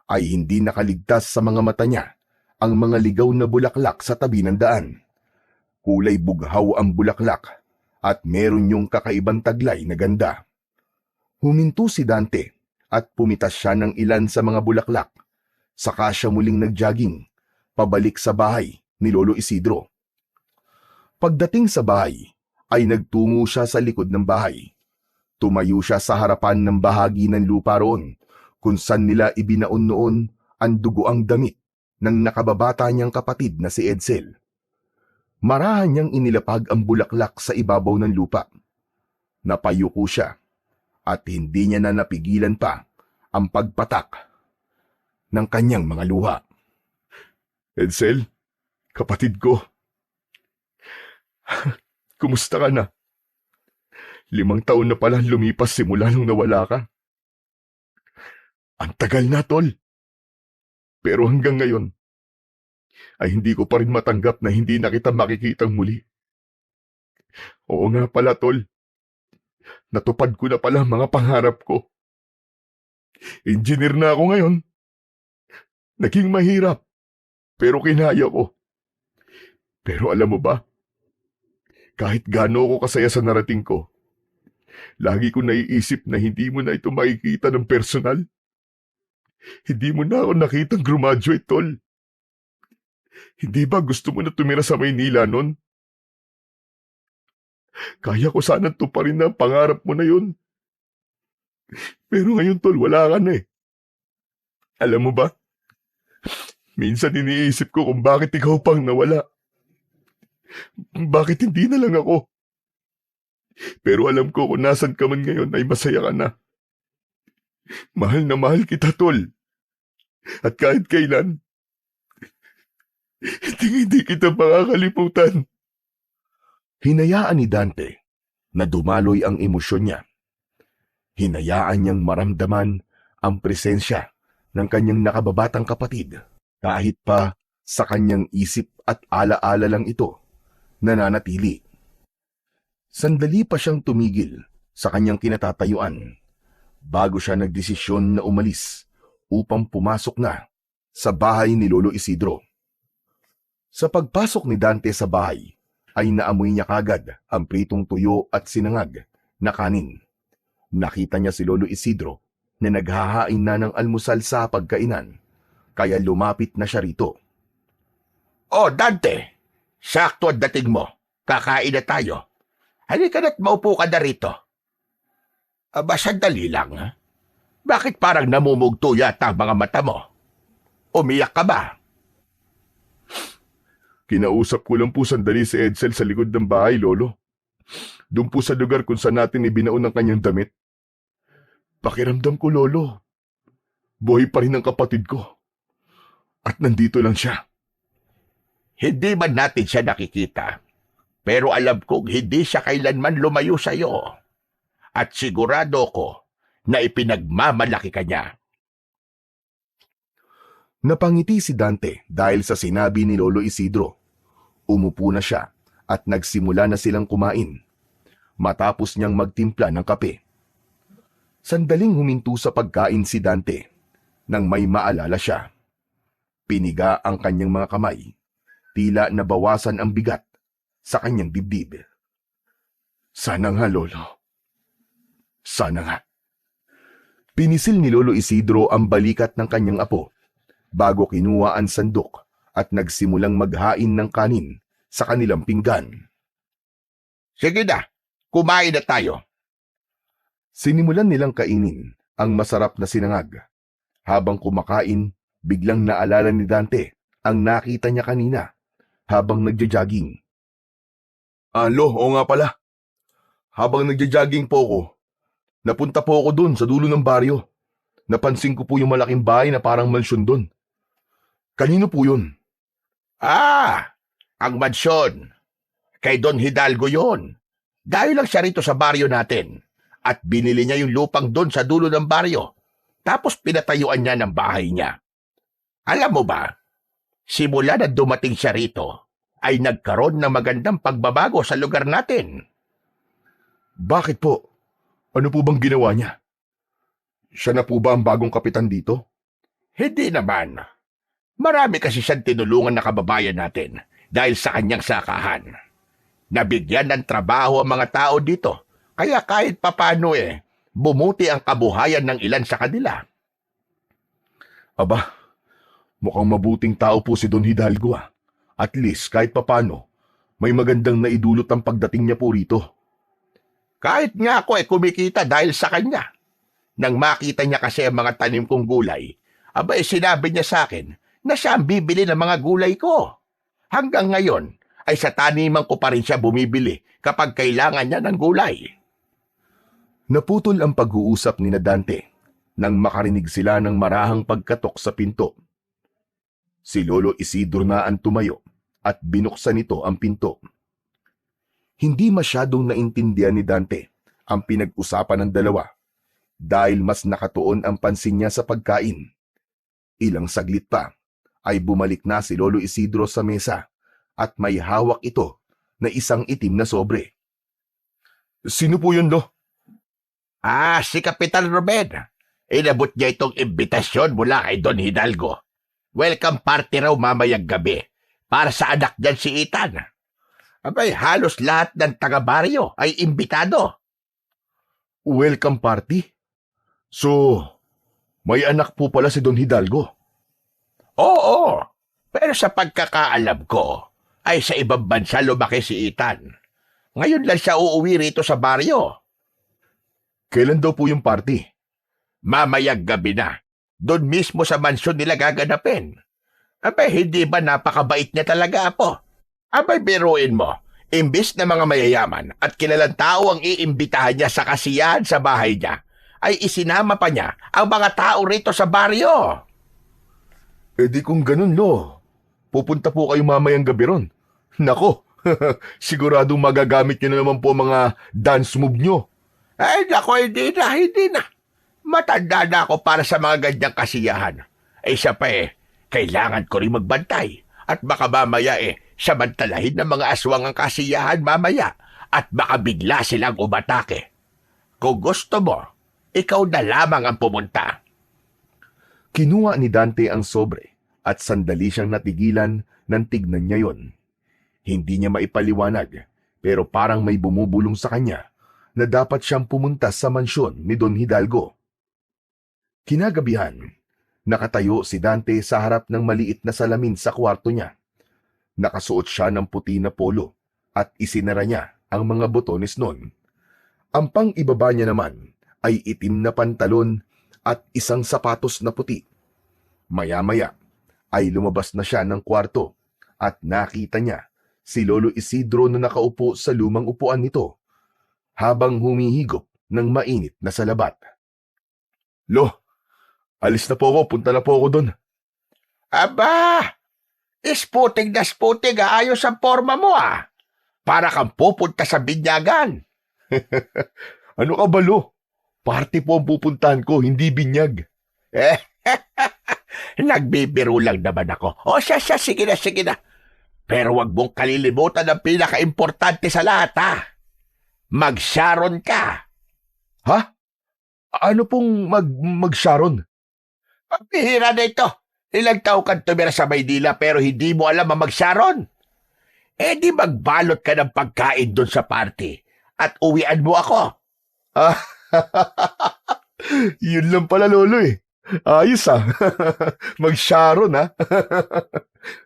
Speaker 3: ay hindi nakaligtas sa mga mata niya ang mga ligaw na bulaklak sa tabi ng daan. Kulay bughaw ang bulaklak at meron yung kakaibang taglay na ganda. Huminto si Dante at pumitas siya ng ilan sa mga bulaklak. Saka siya muling nagjogging pabalik sa bahay ni Lolo Isidro. Pagdating sa bahay, ay nagtungo siya sa likod ng bahay. Tumayo siya sa harapan ng bahagi ng lupa roon kung saan nila ibinaon noon ang dugoang damit ng nakababata niyang kapatid na si Edsel. Marahan niyang inilapag ang bulaklak sa ibabaw ng lupa. Napayuko siya at hindi niya na napigilan pa ang pagpatak ng kanyang mga luha.
Speaker 1: Edsel, kapatid ko. Kumusta ka na? 5 taon na pala lumipas simula nung nawala ka. Ang tagal na, tol. Pero hanggang ngayon, ay hindi ko pa rin matanggap na hindi na kita makikitang muli. Oo nga pala, tol. Natupad ko na pala mga pangarap ko. Engineer na ako ngayon. Naging mahirap, pero kinaya ko. Pero alam mo ba, kahit gaano ako kasaya sa narating ko, lagi ko naiisip na hindi mo na ito makikita ng personal. Hindi mo na ako nakitang graduate, tol. Hindi ba gusto mo na tumira sa Maynila nun? Kaya ko sana tuparin na ang pangarap mo na yun. Pero ngayon, tol, wala ka na eh. Alam mo ba, minsan iniisip ko kung bakit ikaw pang nawala. Bakit hindi na lang ako? Pero alam ko kung nasan ka man ngayon ay masaya ka na. Mahal na mahal kita, tol. At kahit kailan, hindi kita makakalimutan.
Speaker 3: Hinayaan ni Dante na dumaloy ang emosyon niya. Hinayaan niyang maramdaman ang presensya ng kanyang nakababatang kapatid. Kahit pa sa kanyang isip at alaala lang ito nananatili. Sandali pa siyang tumigil sa kanyang kinatatayuan bago siya nagdesisyon na umalis upang pumasok na sa bahay ni Lolo Isidro. Sa pagpasok ni Dante sa bahay, ay naamoy niya kagad ang pritong tuyo at sinangag na kanin. Nakita niya si Lolo Isidro na naghahain na ng almusal sa pagkainan, kaya lumapit na siya rito.
Speaker 2: Oh, Dante! Sakto ang dating mo. Kakain na tayo. Halika na't maupo ka na rito. Aba, sandali lang. Ha? Bakit parang namumugto yata ang mga mata mo? Umiyak ka ba?
Speaker 1: Kinausap ko lang po sandali si Edsel sa likod ng bahay, Lolo. Doon po sa lugar kung saan natin ibinaon ang kanyang damit. Pakiramdam ko, Lolo, buhay pa rin ang kapatid ko. At nandito lang siya.
Speaker 2: Hindi man natin siya nakikita. Pero alam kong hindi siya kailanman lumayo sa iyo. At sigurado ko na ipinagmamalaki ka niya.
Speaker 3: Napangiti si Dante dahil sa sinabi ni Lolo Isidro. Umupo na siya at nagsimula na silang kumain. Matapos niyang magtimpla ng kape. Sandaling huminto sa pagkain si Dante nang may maalala siya. Piniga ang kanyang mga kamay. Tila nabawasan ang bigat sa kanyang dibdib.
Speaker 1: Sana nga, Lolo. Sana nga.
Speaker 3: Pinisil ni Lolo Isidro ang balikat ng kanyang apo bago kinuha ang sandok at nagsimulang maghain ng kanin sa kanilang pinggan.
Speaker 2: Sige na, kumain na tayo.
Speaker 3: Sinimulan nilang kainin ang masarap na sinangag. Habang kumakain Biglang naalala ni Dante ang nakita niya kanina habang nagja-jogging. Lo, oo nga pala. Habang nagja-jogging po ako, napunta po ako doon sa dulo ng baryo. Napansin ko po yung malaking bahay na parang mansyon doon. Kanino po yun?
Speaker 2: Ang mansyon. Kay Don Hidalgo yon. Dahil lang siya rito sa baryo natin. At binili niya yung lupang doon sa dulo ng baryo. Tapos pinatayuan niya ng bahay niya. Alam mo ba, simula na dumating siya rito, ay nagkaroon ng magandang pagbabago sa lugar natin.
Speaker 3: Bakit po? Ano po bang ginawa niya? Siya na po ba ang bagong kapitan dito?
Speaker 2: Hindi naman. Marami kasi siyang tinulungan na kababayan natin dahil sa kanyang sakahan. Nabigyan ng trabaho ang mga tao dito, kaya kahit papano bumuti ang kabuhayan ng ilan sa kanila.
Speaker 3: Aba, mukhang mabuting tao po si Don Hidalgo. At least kahit papano, may magandang naidulot ang pagdating niya po rito.
Speaker 2: Kahit nga ako kumikita dahil sa kanya. Nang makita niya kasi ang mga tanim kong gulay, sinabi niya sa akin na siya ang bibili ng mga gulay ko. Hanggang ngayon ay sa taniman ko pa rin siya bumibili kapag kailangan niya ng gulay.
Speaker 3: Naputol ang pag-uusap ni Dante nang makarinig sila ng marahang pagkatok sa pinto. Si Lolo Isidro na ang tumayo at binuksan nito ang pinto. Hindi masyadong naintindihan ni Dante ang pinag-usapan ng dalawa dahil mas nakatuon ang pansin niya sa pagkain. Ilang saglit pa ay bumalik na si Lolo Isidro sa mesa at may hawak ito na isang itim na sobre. Sino po yun, Lo?
Speaker 2: Si Kapitan Ruben. Inabot niya itong imbitasyon mula kay Don Hidalgo. Welcome party raw mamayang gabi para sa anak niyan si Ethan. Halos lahat ng taga-baryo ay imbitado.
Speaker 3: Welcome party? So, may anak po pala si Don Hidalgo?
Speaker 2: Oo, pero sa pagkakaalam ko, ay sa ibang bansa lumaki si Ethan. Ngayon lang siya uuwi rito sa baryo.
Speaker 3: Kailan daw po yung party?
Speaker 2: Mamayang gabi na. Doon mismo sa mansyon nila gaganapin. Hindi ba napakabait niya talaga, Apo? Biruin mo. Imbis na mga mayayaman at kilalang tao ang iimbitahan niya sa kasiyahan sa bahay niya, ay isinama pa niya ang mga tao rito sa baryo.
Speaker 3: Di kung ganun, Lo. Pupunta po kayo mamayang gabi ron. Nako, siguradong magagamit niyo na naman po mga dance move niyo.
Speaker 2: Nako, hindi na. Matanda na ako para sa mga ganyang kasiyahan. Siya pa kailangan ko rin magbantay. At baka mamaya samantalahin ng mga aswang ang kasiyahan mamaya at baka bigla silang umatake. Kung gusto mo, ikaw na lamang ang pumunta.
Speaker 3: Kinuha ni Dante ang sobre at sandali siyang natigilan nang tignan niya yon. Hindi niya maipaliwanag pero parang may bumubulong sa kanya na dapat siyang pumunta sa mansyon ni Don Hidalgo. Kinagabihan, nakatayo si Dante sa harap ng maliit na salamin sa kwarto niya. Nakasuot siya ng puti na polo at isinara niya ang mga botones nun. Ang pang-ibaba niya naman ay itim na pantalon at isang sapatos na puti. Maya-maya ay lumabas na siya ng kwarto at nakita niya si Lolo Isidro na nakaupo sa lumang upuan nito habang humihigop ng mainit na salabat. Lo, alis na po ako, punta na po ako doon.
Speaker 2: Sputing na sputing, ayos ang forma mo Para kang pupunta sa binyagan.
Speaker 3: Ano ka ba, Lo? Party po ang pupuntahan ko, hindi binyag.
Speaker 2: Nagbibiro lang naman ako. Sige na. Pero wag mong kalilimutan ang pinaka-importante sa lahat, Mag-Sharon ka.
Speaker 3: Ha? Ano pong mag-Sharon?
Speaker 2: Pabihira na ito. Ilang taon kang tumira sa Maynila pero hindi mo alam ang mag-Sharon. Di magbalot ka ng pagkain doon sa party at uwian mo ako.
Speaker 3: Yun lang pala, Lolo Ayos Mag-Sharon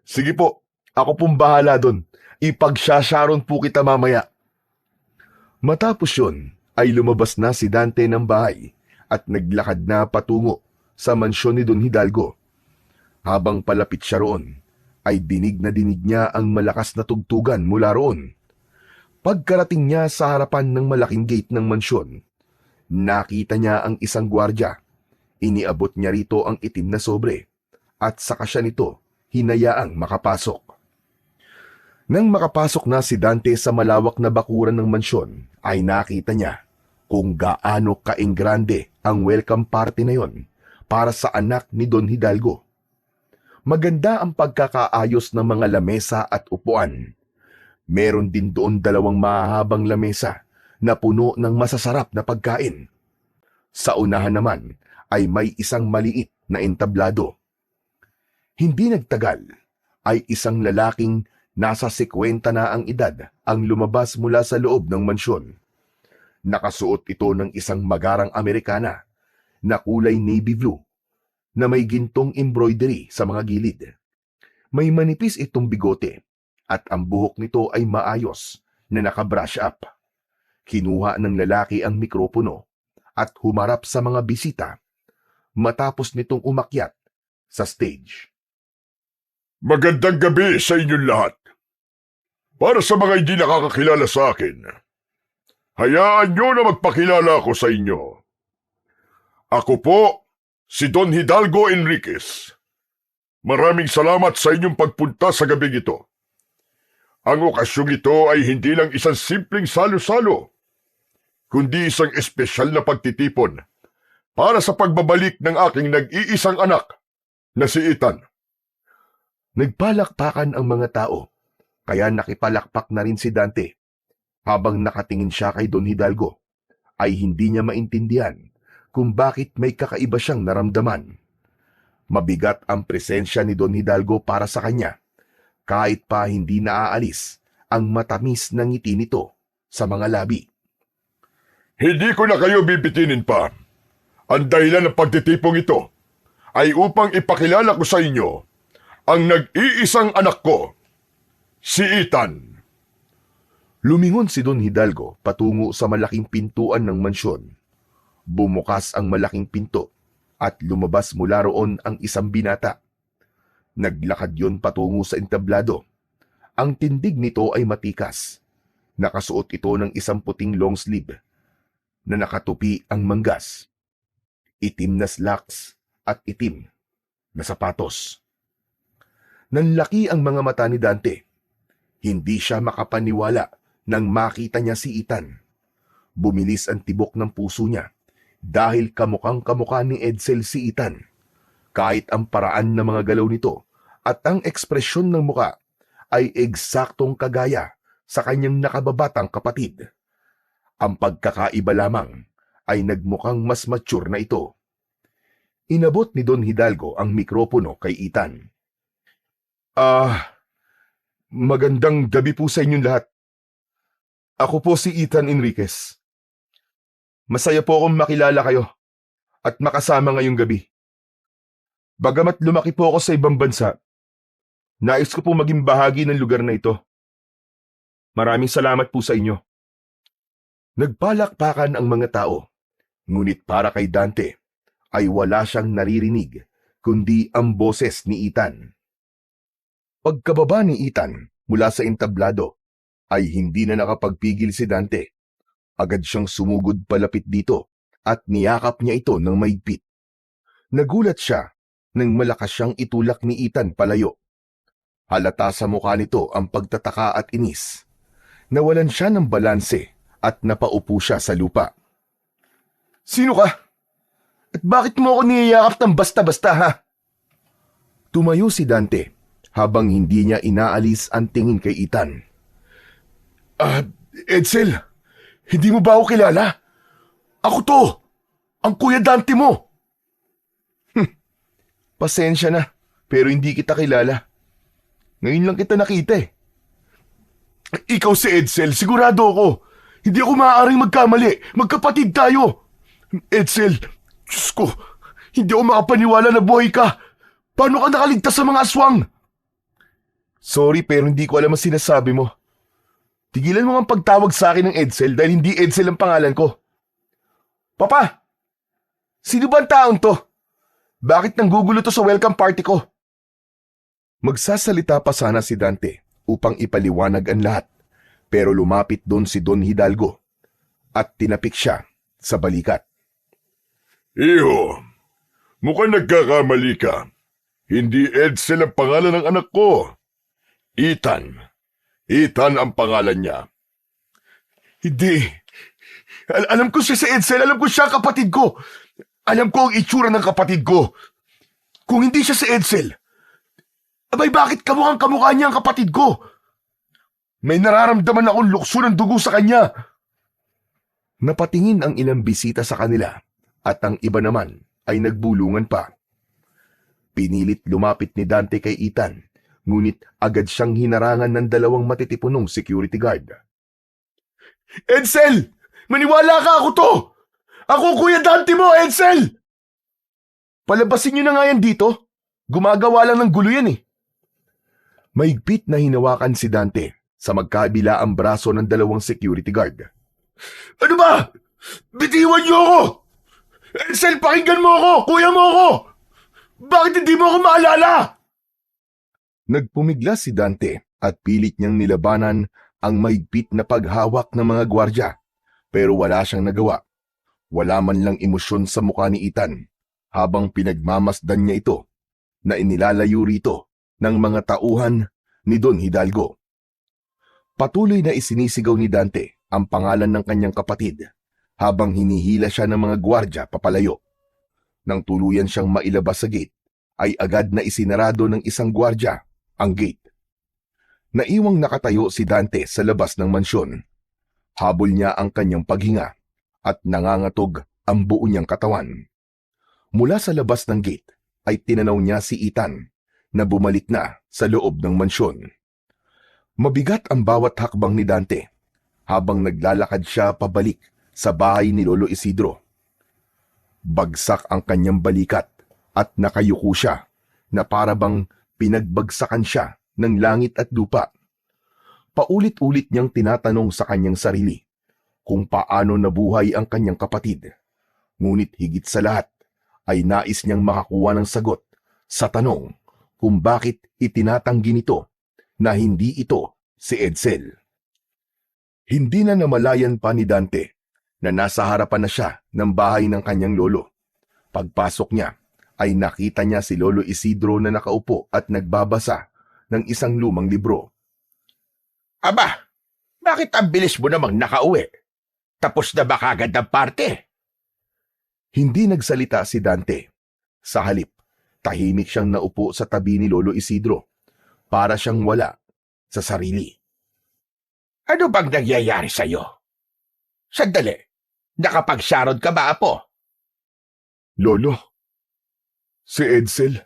Speaker 3: Sige po, ako pong bahala doon. Ipag-Sharon po kita mamaya. Matapos yun, ay lumabas na si Dante ng bahay at naglakad na patungo sa mansyon ni Don Hidalgo. Habang palapit siya roon, ay dinig niya ang malakas na tugtugan mula roon. Pagkarating niya sa harapan ng malaking gate ng mansyon, nakita niya ang isang gwardya. Iniabot niya rito ang itim na sobre at saka siya nito hinayaang makapasok. Nang makapasok na si Dante sa malawak na bakuran ng mansyon, ay nakita niya kung gaano kaingrande ang welcome party na yon para sa anak ni Don Hidalgo. Maganda ang pagkakaayos ng mga lamesa at upuan. Meron din doon 2 mahahabang lamesa na puno ng masasarap na pagkain. Sa unahan naman ay may isang maliit na entablado. Hindi nagtagal ay isang lalaking nasa 50 na ang edad ang lumabas mula sa loob ng mansyon. Nakasuot ito ng isang magarang Amerikana na kulay navy blue na may gintong embroidery sa mga gilid. May manipis itong bigote at ang buhok nito ay maayos na nakabrush up. Kinuha ng lalaki ang mikropono at humarap sa mga bisita matapos nitong umakyat sa stage.
Speaker 1: Magandang gabi sa inyong lahat. Para sa mga hindi nakakakilala sa akin, hayaan nyo na magpakilala ako sa inyo. Ako po, si Don Hidalgo Enriquez. Maraming salamat sa inyong pagpunta sa gabing ito. Ang okasyong ito ay hindi lang isang simpleng salo-salo, kundi isang espesyal na pagtitipon para sa pagbabalik ng aking nag-iisang anak na si Ethan.
Speaker 3: Nagpalakpakan ang mga tao, kaya nakipalakpak na rin si Dante. Habang nakatingin siya kay Don Hidalgo, ay hindi niya maintindihan kung bakit may kakaiba siyang naramdaman. Mabigat ang presensya ni Don Hidalgo para sa kanya, kahit pa hindi naaalis ang matamis na ngiti nito sa mga labi.
Speaker 1: Hindi ko na kayo bibitinin pa. Ang dahilan ng pagtitipong ito ay upang ipakilala ko sa inyo ang nag-iisang anak ko, si Ethan.
Speaker 3: Lumingon si Don Hidalgo patungo sa malaking pintuan ng mansyon. Bumukas ang malaking pinto at lumabas mula roon ang isang binata. Naglakad yon patungo sa entablado. Ang tindig nito ay matikas. Nakasuot ito ng isang puting long sleeve na nakatupi ang manggas, itim na slacks at itim na sapatos. Nanlaki ang mga mata ni Dante. Hindi siya makapaniwala nang makita niya si Ethan. Bumilis ang tibok ng puso niya dahil kamukhang-kamukha ni Edsel si Ethan. Kahit ang paraan ng mga galaw nito at ang ekspresyon ng muka ay eksaktong kagaya sa kanyang nakababatang kapatid. Ang pagkakaiba lamang ay nagmukhang mas mature na ito. Inabot ni Don Hidalgo ang mikropono kay Ethan.
Speaker 1: Magandang gabi po sa inyong lahat. Ako po si Ethan Enriquez. Masaya po akong makilala kayo at makasama ngayong gabi. Bagamat lumaki po ako sa ibang bansa, nais ko po maging bahagi ng lugar na ito. Maraming salamat po sa inyo.
Speaker 3: Nagpalakpakan ang mga tao, ngunit para kay Dante ay wala siyang naririnig kundi ang boses ni Ethan. Pagkababa ni Ethan mula sa entablado ay hindi na nakapagpigil si Dante. Agad siyang sumugod palapit dito at niyakap niya ito ng maigpit. Nagulat siya nang malakas siyang itulak ni Ethan palayo. Halata sa mukha nito ang pagtataka at inis. Nawalan siya ng balanse at napaupo siya sa lupa.
Speaker 1: Sino ka? At bakit mo ako niyayakap ng basta-basta, ha?
Speaker 3: Tumayo si Dante habang hindi niya inaalis ang tingin kay Ethan.
Speaker 1: Edsel, hindi mo ba ako kilala? Ako to, ang Kuya Dante mo.
Speaker 3: Pasensya na, pero hindi kita kilala. Ngayon lang kita nakita eh.
Speaker 1: Ikaw si Edsel, sigurado ako. Hindi ako maaaring magkamali. Magkapatid tayo. Edsel, Diyos ko, hindi ako makapaniwala na buhay ka. Paano ka nakaligtas sa mga aswang?
Speaker 3: Sorry pero hindi ko alam ang sinasabi mo. Tigilan mo ang pagtawag sa akin ng Edsel dahil hindi Edsel ang pangalan ko.
Speaker 1: Papa, sino ba ang taong to? Bakit nanggugulo to sa welcome party ko?
Speaker 3: Magsasalita pa sana si Dante upang ipaliwanag ang lahat, pero lumapit doon si Don Hidalgo at tinapik siya sa balikat.
Speaker 1: Iho, mukhang nagkakamali ka. Hindi Edsel ang pangalan ng anak ko. Ethan. Ethan ang pangalan niya. Hindi. Alam ko siya si Edsel. Alam ko siya ang kapatid ko. Alam ko ang itsura ng kapatid ko. Kung hindi siya si Edsel, abay bakit kamukha niya ang kapatid ko? May nararamdaman akong lukso ng dugo sa kanya.
Speaker 3: Napatingin ang ilang bisita sa kanila at ang iba naman ay nagbulungan pa. Pinilit lumapit ni Dante kay Ethan, ngunit agad siyang hinarangan ng dalawang matitipunong security guard.
Speaker 1: Edsel! Maniwala ka, ako to! Ako Kuya Dante mo, Edsel!
Speaker 3: Palabasin niyo na nga yan dito. Gumagawa lang ng gulo yan eh. Mahigpit na hinawakan si Dante sa magkabila ang braso ng dalawang security guard.
Speaker 1: Ano ba? Bitiwan niyo ako! Edsel, pakinggan mo ako! Kuya mo ako! Bakit hindi mo ako maalala?
Speaker 3: Nagpumigla si Dante at pilit niyang nilabanan ang mahigpit na paghawak ng mga gwardya, pero wala siyang nagawa. Wala man lang emosyon sa mukha ni Ethan habang pinagmamasdan niya ito na inilalayo rito ng mga tauhan ni Don Hidalgo. Patuloy na isinisigaw ni Dante ang pangalan ng kanyang kapatid habang hinihila siya ng mga gwardya papalayo. Nang tuluyan siyang mailabas sa gate, ay agad na isinarado ng isang gwardya ang gate. Naiwang nakatayo si Dante sa labas ng mansyon. Habol niya ang kanyang paghinga at nangangatog ang buo niyang katawan. Mula sa labas ng gate ay tinanaw niya si Ethan na bumalik na sa loob ng mansyon. Mabigat ang bawat hakbang ni Dante habang naglalakad siya pabalik sa bahay ni Lolo Isidro. Bagsak ang kanyang balikat at nakayuko siya na para bang pinagbagsakan siya ng langit at lupa. Paulit-ulit niyang tinatanong sa kanyang sarili kung paano nabuhay ang kanyang kapatid. Ngunit higit sa lahat ay nais niyang makakuha ng sagot sa tanong kung bakit itinatanggi nito na hindi ito si Edsel. Hindi na namalayan pa ni Dante na nasa harapan na siya ng bahay ng kanyang lolo. Pagpasok niya ay nakita niya si Lolo Isidro na nakaupo at nagbabasa ng isang lumang libro.
Speaker 2: Aba, bakit ang bilis mo namang nakauwi? Tapos na ba kagad ang parte?
Speaker 3: Hindi nagsalita si Dante. Sa halip, tahimik siyang naupo sa tabi ni Lolo Isidro para siyang wala sa sarili.
Speaker 2: Ano bang nangyayari sa'yo? Sandali, nakapag-sharod ka ba, Apo?
Speaker 1: Lolo, si Edsel,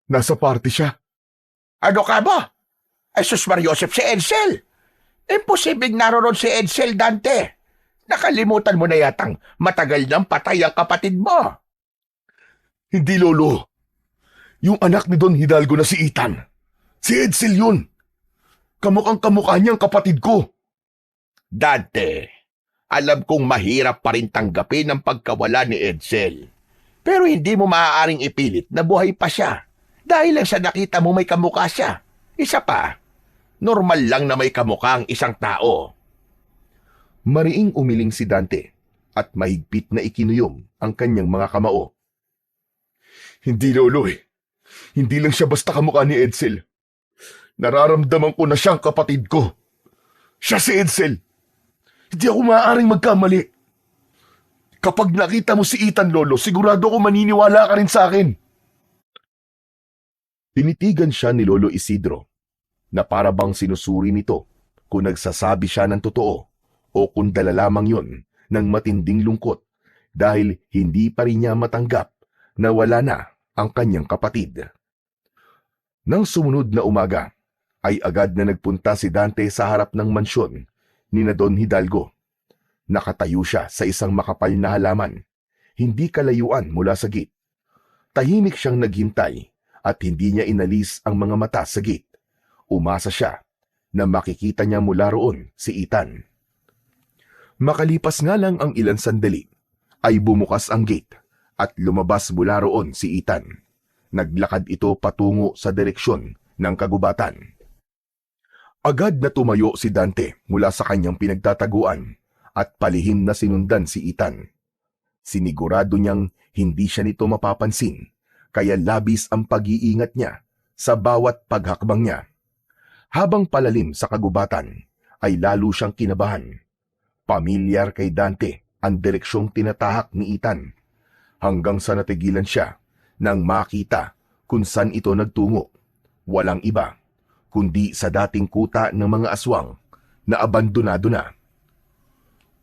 Speaker 1: nasa party siya.
Speaker 2: Ano ka ba? Ay sus Mariosep, si Edsel! Imposibleng naroon si Edsel, Dante. Nakalimutan mo na yatang matagal nang patay ang kapatid mo.
Speaker 1: Hindi, Lolo. Yung anak ni Don Hidalgo na si Ethan. Si Edsel yun. Kamukhang-kamukha niyang kapatid ko.
Speaker 2: Dante, alam kong mahirap pa rin tanggapin ang pagkawala ni Edsel. Pero hindi mo maaaring ipilit na buhay pa siya. Dahil lang sa nakita mo may kamukha siya. Isa pa, normal lang na may kamukha ang isang tao.
Speaker 3: Mariing umiling si Dante at mahigpit na ikinuyom ang kanyang mga kamao.
Speaker 1: Hindi, Lolo eh. Hindi lang siya basta kamukha ni Edsel. Nararamdaman ko na siyang kapatid ko. Siya si Edsel. Hindi ako maaaring magkamali. Kapag nakita mo si Ethan, Lolo, sigurado ko maniniwala ka rin sa akin.
Speaker 3: Tinitigan siya ni Lolo Isidro na para bang sinusuri nito kung nagsasabi siya ng totoo o kung dala lamang yon ng matinding lungkot dahil hindi pa rin niya matanggap na wala na ang kanyang kapatid. Nang sumunod na umaga, ay agad na nagpunta si Dante sa harap ng mansyon ni na Don Hidalgo. Nakatayo siya sa isang makapal na halaman, hindi kalayuan mula sa gate. Tahimik siyang naghintay at hindi niya inalis ang mga mata sa gate. Umasa siya na makikita niya mula roon si Ethan. Makalipas nga lang ang ilang sandali, ay bumukas ang gate at lumabas mula roon si Ethan. Naglakad ito patungo sa direksyon ng kagubatan. Agad na tumayo si Dante mula sa kanyang pinagtataguan at palihim na sinundan si Ethan. Sinigurado niyang hindi siya nito mapapansin, kaya labis ang pag-iingat niya sa bawat paghakbang niya. Habang palalim sa kagubatan, ay lalo siyang kinabahan. Pamilyar kay Dante ang direksyong tinatahak ni Ethan, hanggang sa natigilan siya nang makita kung saan ito nagtungo. Walang iba kundi sa dating kuta ng mga aswang na abandonado na.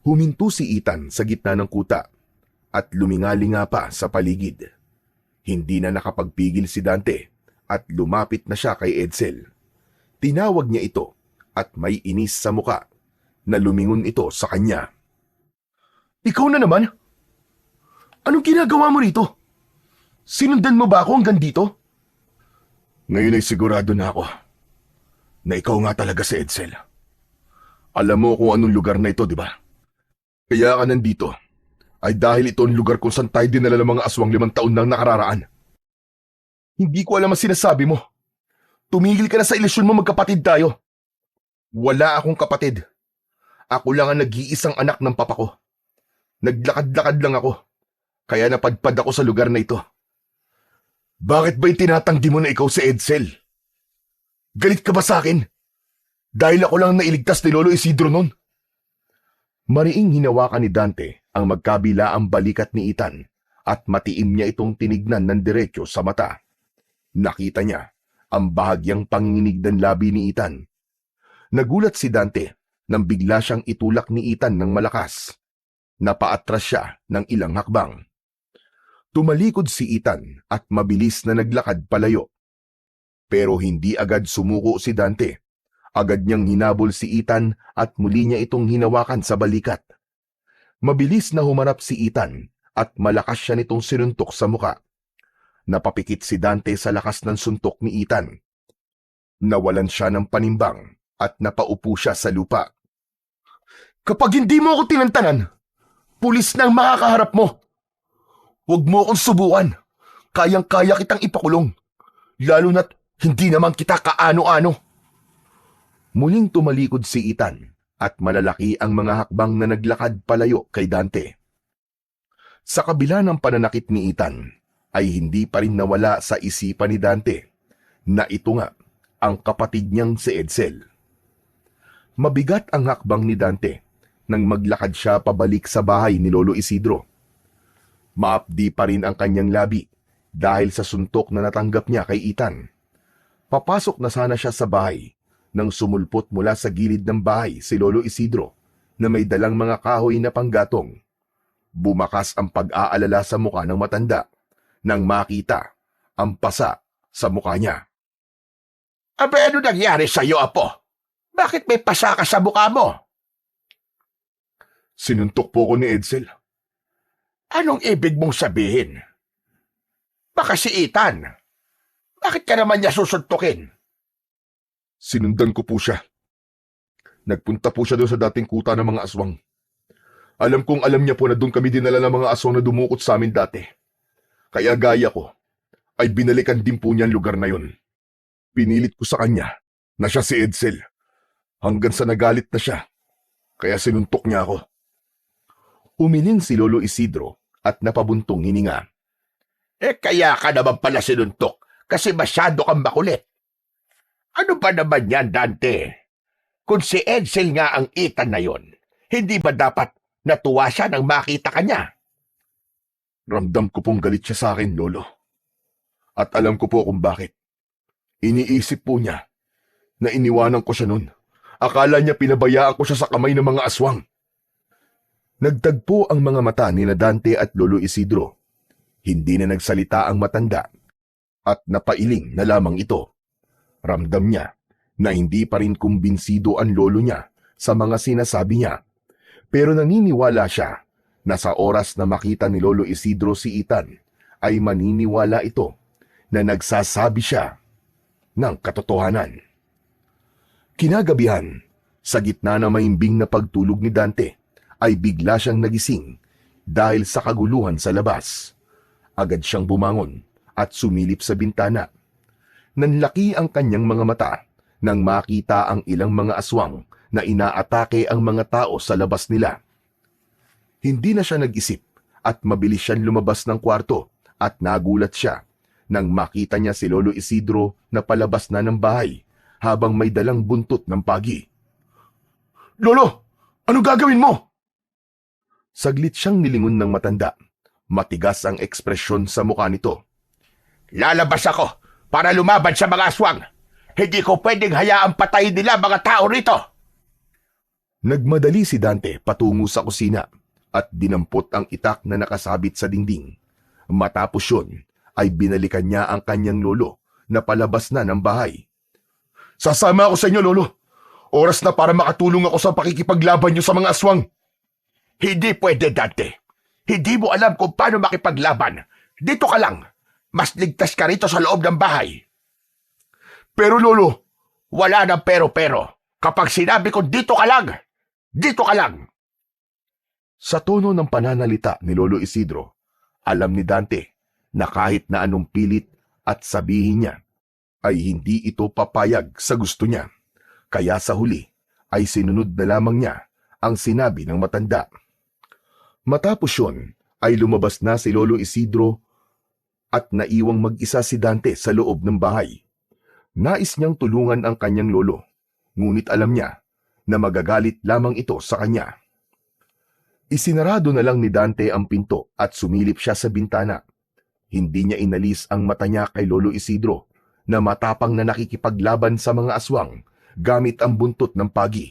Speaker 3: Huminto si Ethan sa gitna ng kuta at lumingalinga pa sa paligid. Hindi na nakapagpigil si Dante at lumapit na siya kay Edsel. Tinawag niya ito at may inis sa muka na lumingon ito sa kanya. Ikaw na naman? Anong ginagawa mo rito? Sinundan mo ba ako hanggang dito? Ngayon ay sigurado na ako na ikaw nga talaga si Edsel. Alam mo kung anong lugar na ito, di ba? Kaya ka nandito ay dahil ito ang lugar kung saan tayo dinala ng mga aswang 5 taon nang nakararaan. Hindi ko alam ang sinasabi mo. Tumigil ka na sa ilusyon mo, magkapatid tayo. Wala akong kapatid. Ako lang ang nag-iisang anak ng papa ko. Naglakad-lakad lang ako, kaya napadpad ako sa lugar na ito. Bakit ba itinatanggi mo na ikaw si Edsel? Galit ka ba sa akin? Dahil ako lang nailigtas ni Lolo Isidro noon. Mariing hinawakan ni Dante ang magkabilaang balikat ni Ethan at matiim niya itong tinignan ng diretso sa mata. Nakita niya ang bahagyang panginginig ng labi ni Ethan. Nagulat si Dante nang bigla siyang itulak ni Ethan ng malakas. Napaatras siya ng ilang hakbang. Tumalikod si Ethan at mabilis na naglakad palayo. Pero hindi agad sumuko si Dante. Agad niyang hinabol si Ethan at muli niya itong hinawakan sa balikat. Mabilis na humarap si Ethan at malakas siya nitong sinuntok sa muka. Napapikit si Dante sa lakas ng suntok ni Ethan. Nawalan siya ng panimbang at napaupo siya sa lupa. Kapag hindi mo ako tinantanan, pulis na ang makakaharap mo. Huwag mo akong subukan. Kayang-kaya kitang ipakulong. Lalo na't hindi naman kita kaano-ano. Muling tumalikod si Ethan at malalaki ang mga hakbang na naglakad palayo kay Dante. Sa kabila ng pananakit ni Ethan, ay hindi pa rin nawala sa isipan ni Dante na ito nga ang kapatid niyang si Edsel. Mabigat ang hakbang ni Dante nang maglakad siya pabalik sa bahay ni Lolo Isidro. Maapdi pa rin ang kanyang labi dahil sa suntok na natanggap niya kay Ethan. Papasok na sana siya sa bahay nang sumulpot mula sa gilid ng bahay si Lolo Isidro na may dalang mga kahoy na panggatong. Bumakas ang pag-aalala sa mukha ng matanda nang makita ang pasa sa mukha niya.
Speaker 2: Abe, ano nangyari sa iyo, Apo? Bakit may pasa ka sa mukha mo?
Speaker 3: Sinuntok po ko ni Edsel.
Speaker 2: Anong ibig mong sabihin? Baka si Ethan. Bakit ka naman niya susuntukin?
Speaker 3: Sinundan ko po siya. Nagpunta po siya doon sa dating kuta ng mga aswang. Alam kong alam niya po na doon kami dinala ng mga aswang na dumukot sa amin dati. Kaya gaya ko, ay binalikan din po niya ang lugar na yon. Pinilit ko sa kanya na siya si Edsel. Hanggang sa nagalit na siya. Kaya sinuntok niya ako. Umiling si Lolo Isidro at napabuntong hininga.
Speaker 2: Kaya ka naman pala sinuntok kasi masyado kang makulit. Ano ba naman yan, Dante? Kung si Edsel nga ang Ethan na yon, hindi ba dapat natuwa siya nang makita ka niya?
Speaker 3: Ramdam ko pong galit siya sa akin, Lolo. At alam ko po kung bakit. Iniisip po niya na iniwanan ko siya noon. Akala niya pinabayaan ko siya sa kamay ng mga aswang. Nagtagpo ang mga mata ni Dante at Lolo Isidro. Hindi na nagsalita ang matanda at napailing na lamang ito. Ramdam niya na hindi pa rin kumbinsido ang lolo niya sa mga sinasabi niya. Pero naniniwala siya na sa oras na makita ni Lolo Isidro si Ethan, ay maniniwala ito na nagsasabi siya ng katotohanan. Kinagabihan, sa gitna ng maimbing na pagtulog ni Dante, ay bigla siyang nagising dahil sa kaguluhan sa labas. Agad siyang bumangon at sumilip sa bintana. Nanlaki ang kanyang mga mata nang makita ang ilang mga aswang na inaatake ang mga tao sa labas nila. Hindi na siya nag-isip at mabilis siyang lumabas ng kwarto at nagulat siya nang makita niya si Lolo Isidro na palabas na ng bahay habang may dalang buntot ng pagi.
Speaker 1: Lolo, ano gagawin mo?
Speaker 3: Saglit siyang nilingon ng matanda. Matigas ang ekspresyon sa mukha nito.
Speaker 2: Lalabas ako para lumaban sa mga aswang. Hindi ko pwedeng hayaang patayin nila mga tao rito.
Speaker 3: Nagmadali si Dante patungo sa kusina at dinampot ang itak na nakasabit sa dingding. Matapos yun, ay binalikan niya ang kanyang lolo na palabas na ng bahay.
Speaker 1: Sasama ako sa inyo, Lolo. Oras na para makatulong ako sa pakikipaglaban niyo sa mga aswang.
Speaker 2: Hindi pwede, Dante. Hindi mo alam kung paano makipaglaban. Dito ka lang. Mas ligtas ka rito sa loob ng bahay.
Speaker 1: Pero, Lolo,
Speaker 2: Wala nang pero-pero. Kapag sinabi ko dito ka lang, dito ka lang.
Speaker 3: Sa tono ng pananalita ni Lolo Isidro, alam ni Dante na kahit na anong pilit at sabihin niya, ay hindi ito papayag sa gusto niya. Kaya sa huli, ay sinunod na lamang niya ang sinabi ng matanda. Matapos yun, ay lumabas na si Lolo Isidro at naiwang mag-isa si Dante sa loob ng bahay. Nais niyang tulungan ang kanyang lolo, ngunit alam niya na magagalit lamang ito sa kanya. Isinarado na lang ni Dante ang pinto at sumilip siya sa bintana. Hindi niya inalis ang mata niya kay Lolo Isidro na matapang na nakikipaglaban sa mga aswang gamit ang buntot ng pagi.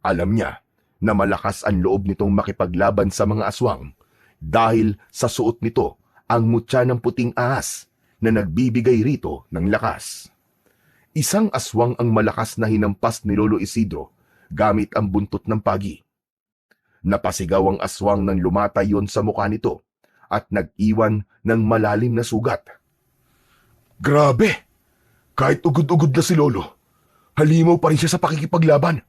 Speaker 3: Alam niya na malakas ang loob nitong makipaglaban sa mga aswang dahil sa suot nito ang mutya ng puting ahas na nagbibigay rito ng lakas. Isang aswang ang malakas na hinampas ni Lolo Isidro gamit ang buntot ng pagi. Napasigaw ang aswang nang lumatay yon sa mukha nito at nag-iwan ng malalim na sugat.
Speaker 1: grabe. Kahit ugod-ugod na si Lolo, halimaw pa rin siya sa pakikipaglaban.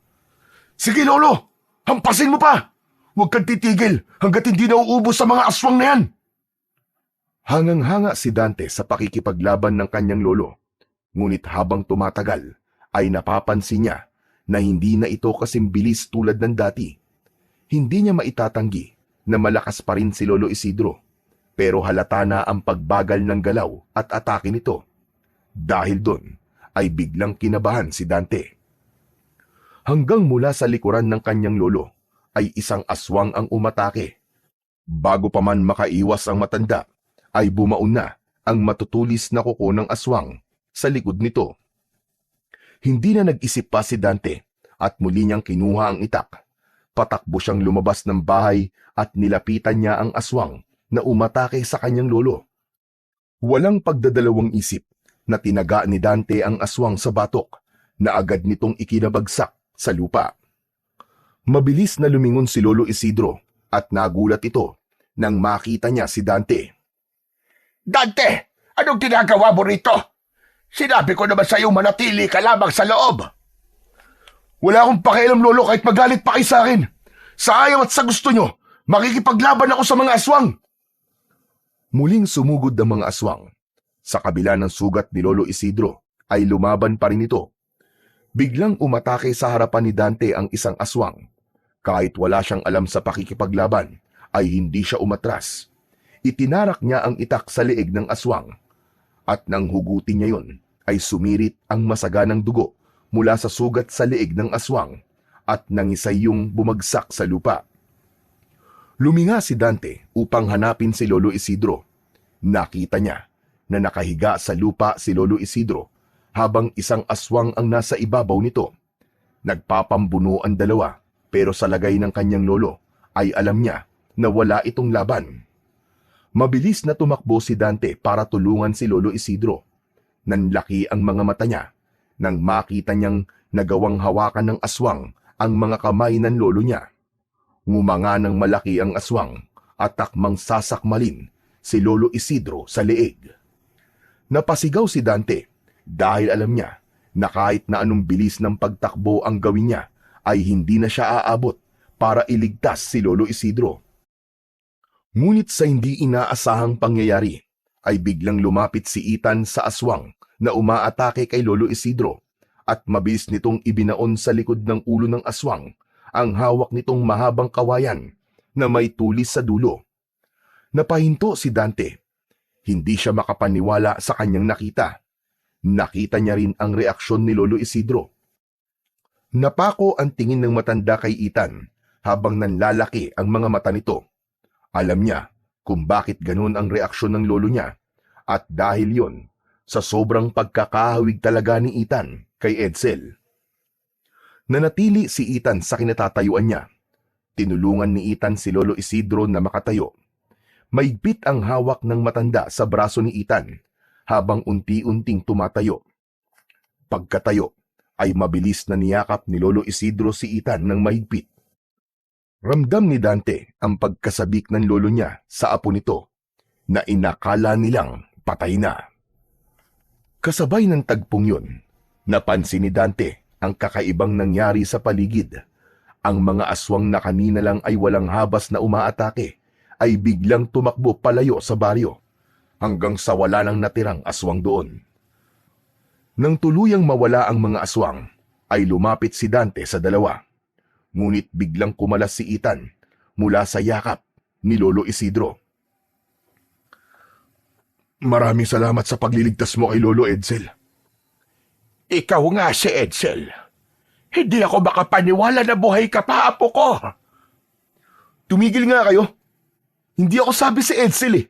Speaker 1: Sige, Lolo, hampasin mo pa. Huwag kang titigil hanggat hindi nauubos sa mga aswang na yan.
Speaker 3: Hangang-hanga si Dante sa pakikipaglaban ng kanyang lolo. Ngunit habang tumatagal, ay napapansin niya na hindi na ito kasing bilis tulad ng dati. Hindi niya maitatanggi na malakas pa rin si Lolo Isidro, pero halata na ang pagbagal ng galaw at atake nito. Dahil doon, ay biglang kinabahan si Dante. Hanggang mula sa likuran ng kanyang lolo, ay isang aswang ang umatake. Bago pa man makaiwas ang matanda, ay bumaon na ang matutulis na kuko ng aswang sa likod nito. Hindi na nag-isip pa si Dante at muli niyang kinuha ang itak. Patakbo siyang lumabas ng bahay at nilapitan niya ang aswang na umatake sa kanyang lolo. Walang pagdadalawang isip na tinaga ni Dante ang aswang sa batok na agad nitong ikinabagsak sa lupa. Mabilis na lumingon si Lolo Isidro at nagulat ito nang makita niya si Dante.
Speaker 2: Dante, anong ginagawa mo rito? Sinabi ko naman sa'yo manatili ka lamang sa loob.
Speaker 1: Wala akong pakialam, Lolo, kahit magalit pa kayo sa akin. Sa ayaw at sa gusto nyo, makikipaglaban ako sa mga aswang.
Speaker 3: Muling sumugod ang mga aswang. Sa kabila ng sugat ni Lolo Isidro, ay lumaban pa rin ito. Biglang umatake sa harapan ni Dante ang isang aswang. Kahit wala siyang alam sa pakikipaglaban, ay hindi siya umatras. Itinarak niya ang itak sa leeg ng aswang. At nang hugutin niya yon, ay sumirit ang masaganang dugo mula sa sugat sa leeg ng aswang at nangisay yung bumagsak sa lupa. Luminga si Dante upang hanapin si Lolo Isidro. Nakita niya na nakahiga sa lupa si Lolo Isidro habang isang aswang ang nasa ibabaw nito. Nagpapambuno ang dalawa pero sa lagay ng kanyang lolo ay alam niya na wala itong laban. Mabilis na tumakbo si Dante para tulungan si Lolo Isidro. Nanlaki ang mga mata niya nang makita niyang nagawang hawakan ng aswang ang mga kamay ng lolo niya. Ngumanga ng malaki ang aswang at takmang sasakmalin si Lolo Isidro sa leeg. Napasigaw si Dante dahil alam niya na kahit na anong bilis ng pagtakbo ang gawin niya ay hindi na siya aabot para iligtas si Lolo Isidro. Ngunit sa hindi inaasahang pangyayari, ay biglang lumapit si Ethan sa aswang na umaatake kay Lolo Isidro at mabilis nitong ibinaon sa likod ng ulo ng aswang ang hawak nitong mahabang kawayan na may tulis sa dulo. Napahinto si Dante. Hindi siya makapaniwala sa kanyang nakita. Nakita niya rin ang reaksyon ni Lolo Isidro. Napako ang tingin ng matanda kay Ethan habang nanlalaki ang mga mata nito. Alam niya kung bakit ganun ang reaksyon ng lolo niya at dahil yon sa sobrang pagkakahawig talaga ni Ethan kay Edsel. Nanatili si Ethan sa kinatatayuan niya. Tinulungan ni Ethan si Lolo Isidro na makatayo. Maigpit ang hawak ng matanda sa braso ni Ethan habang unti-unting tumatayo. Pagkatayo ay mabilis na niyakap ni Lolo Isidro si Ethan ng mahigpit. Ramdam ni Dante ang pagkasabik ng lolo niya sa apo nito na inakala nilang patay na. Kasabay ng tagpong yun, napansin ni Dante ang kakaibang nangyari sa paligid. Ang mga aswang na kanina lang ay walang habas na umaatake ay biglang tumakbo palayo sa baryo hanggang sa wala nang natirang aswang doon. Nang tuluyang mawala ang mga aswang, ay lumapit si Dante sa dalawa. Ngunit biglang kumalas si Ethan mula sa yakap ni Lolo Isidro. Maraming salamat sa pagliligtas mo kay Lolo Edsel.
Speaker 2: Ikaw nga si Edsel. Hindi ako makapaniwala na buhay ka pa, apo ko.
Speaker 1: Tumigil nga kayo. Hindi ako sabi si Edsel eh.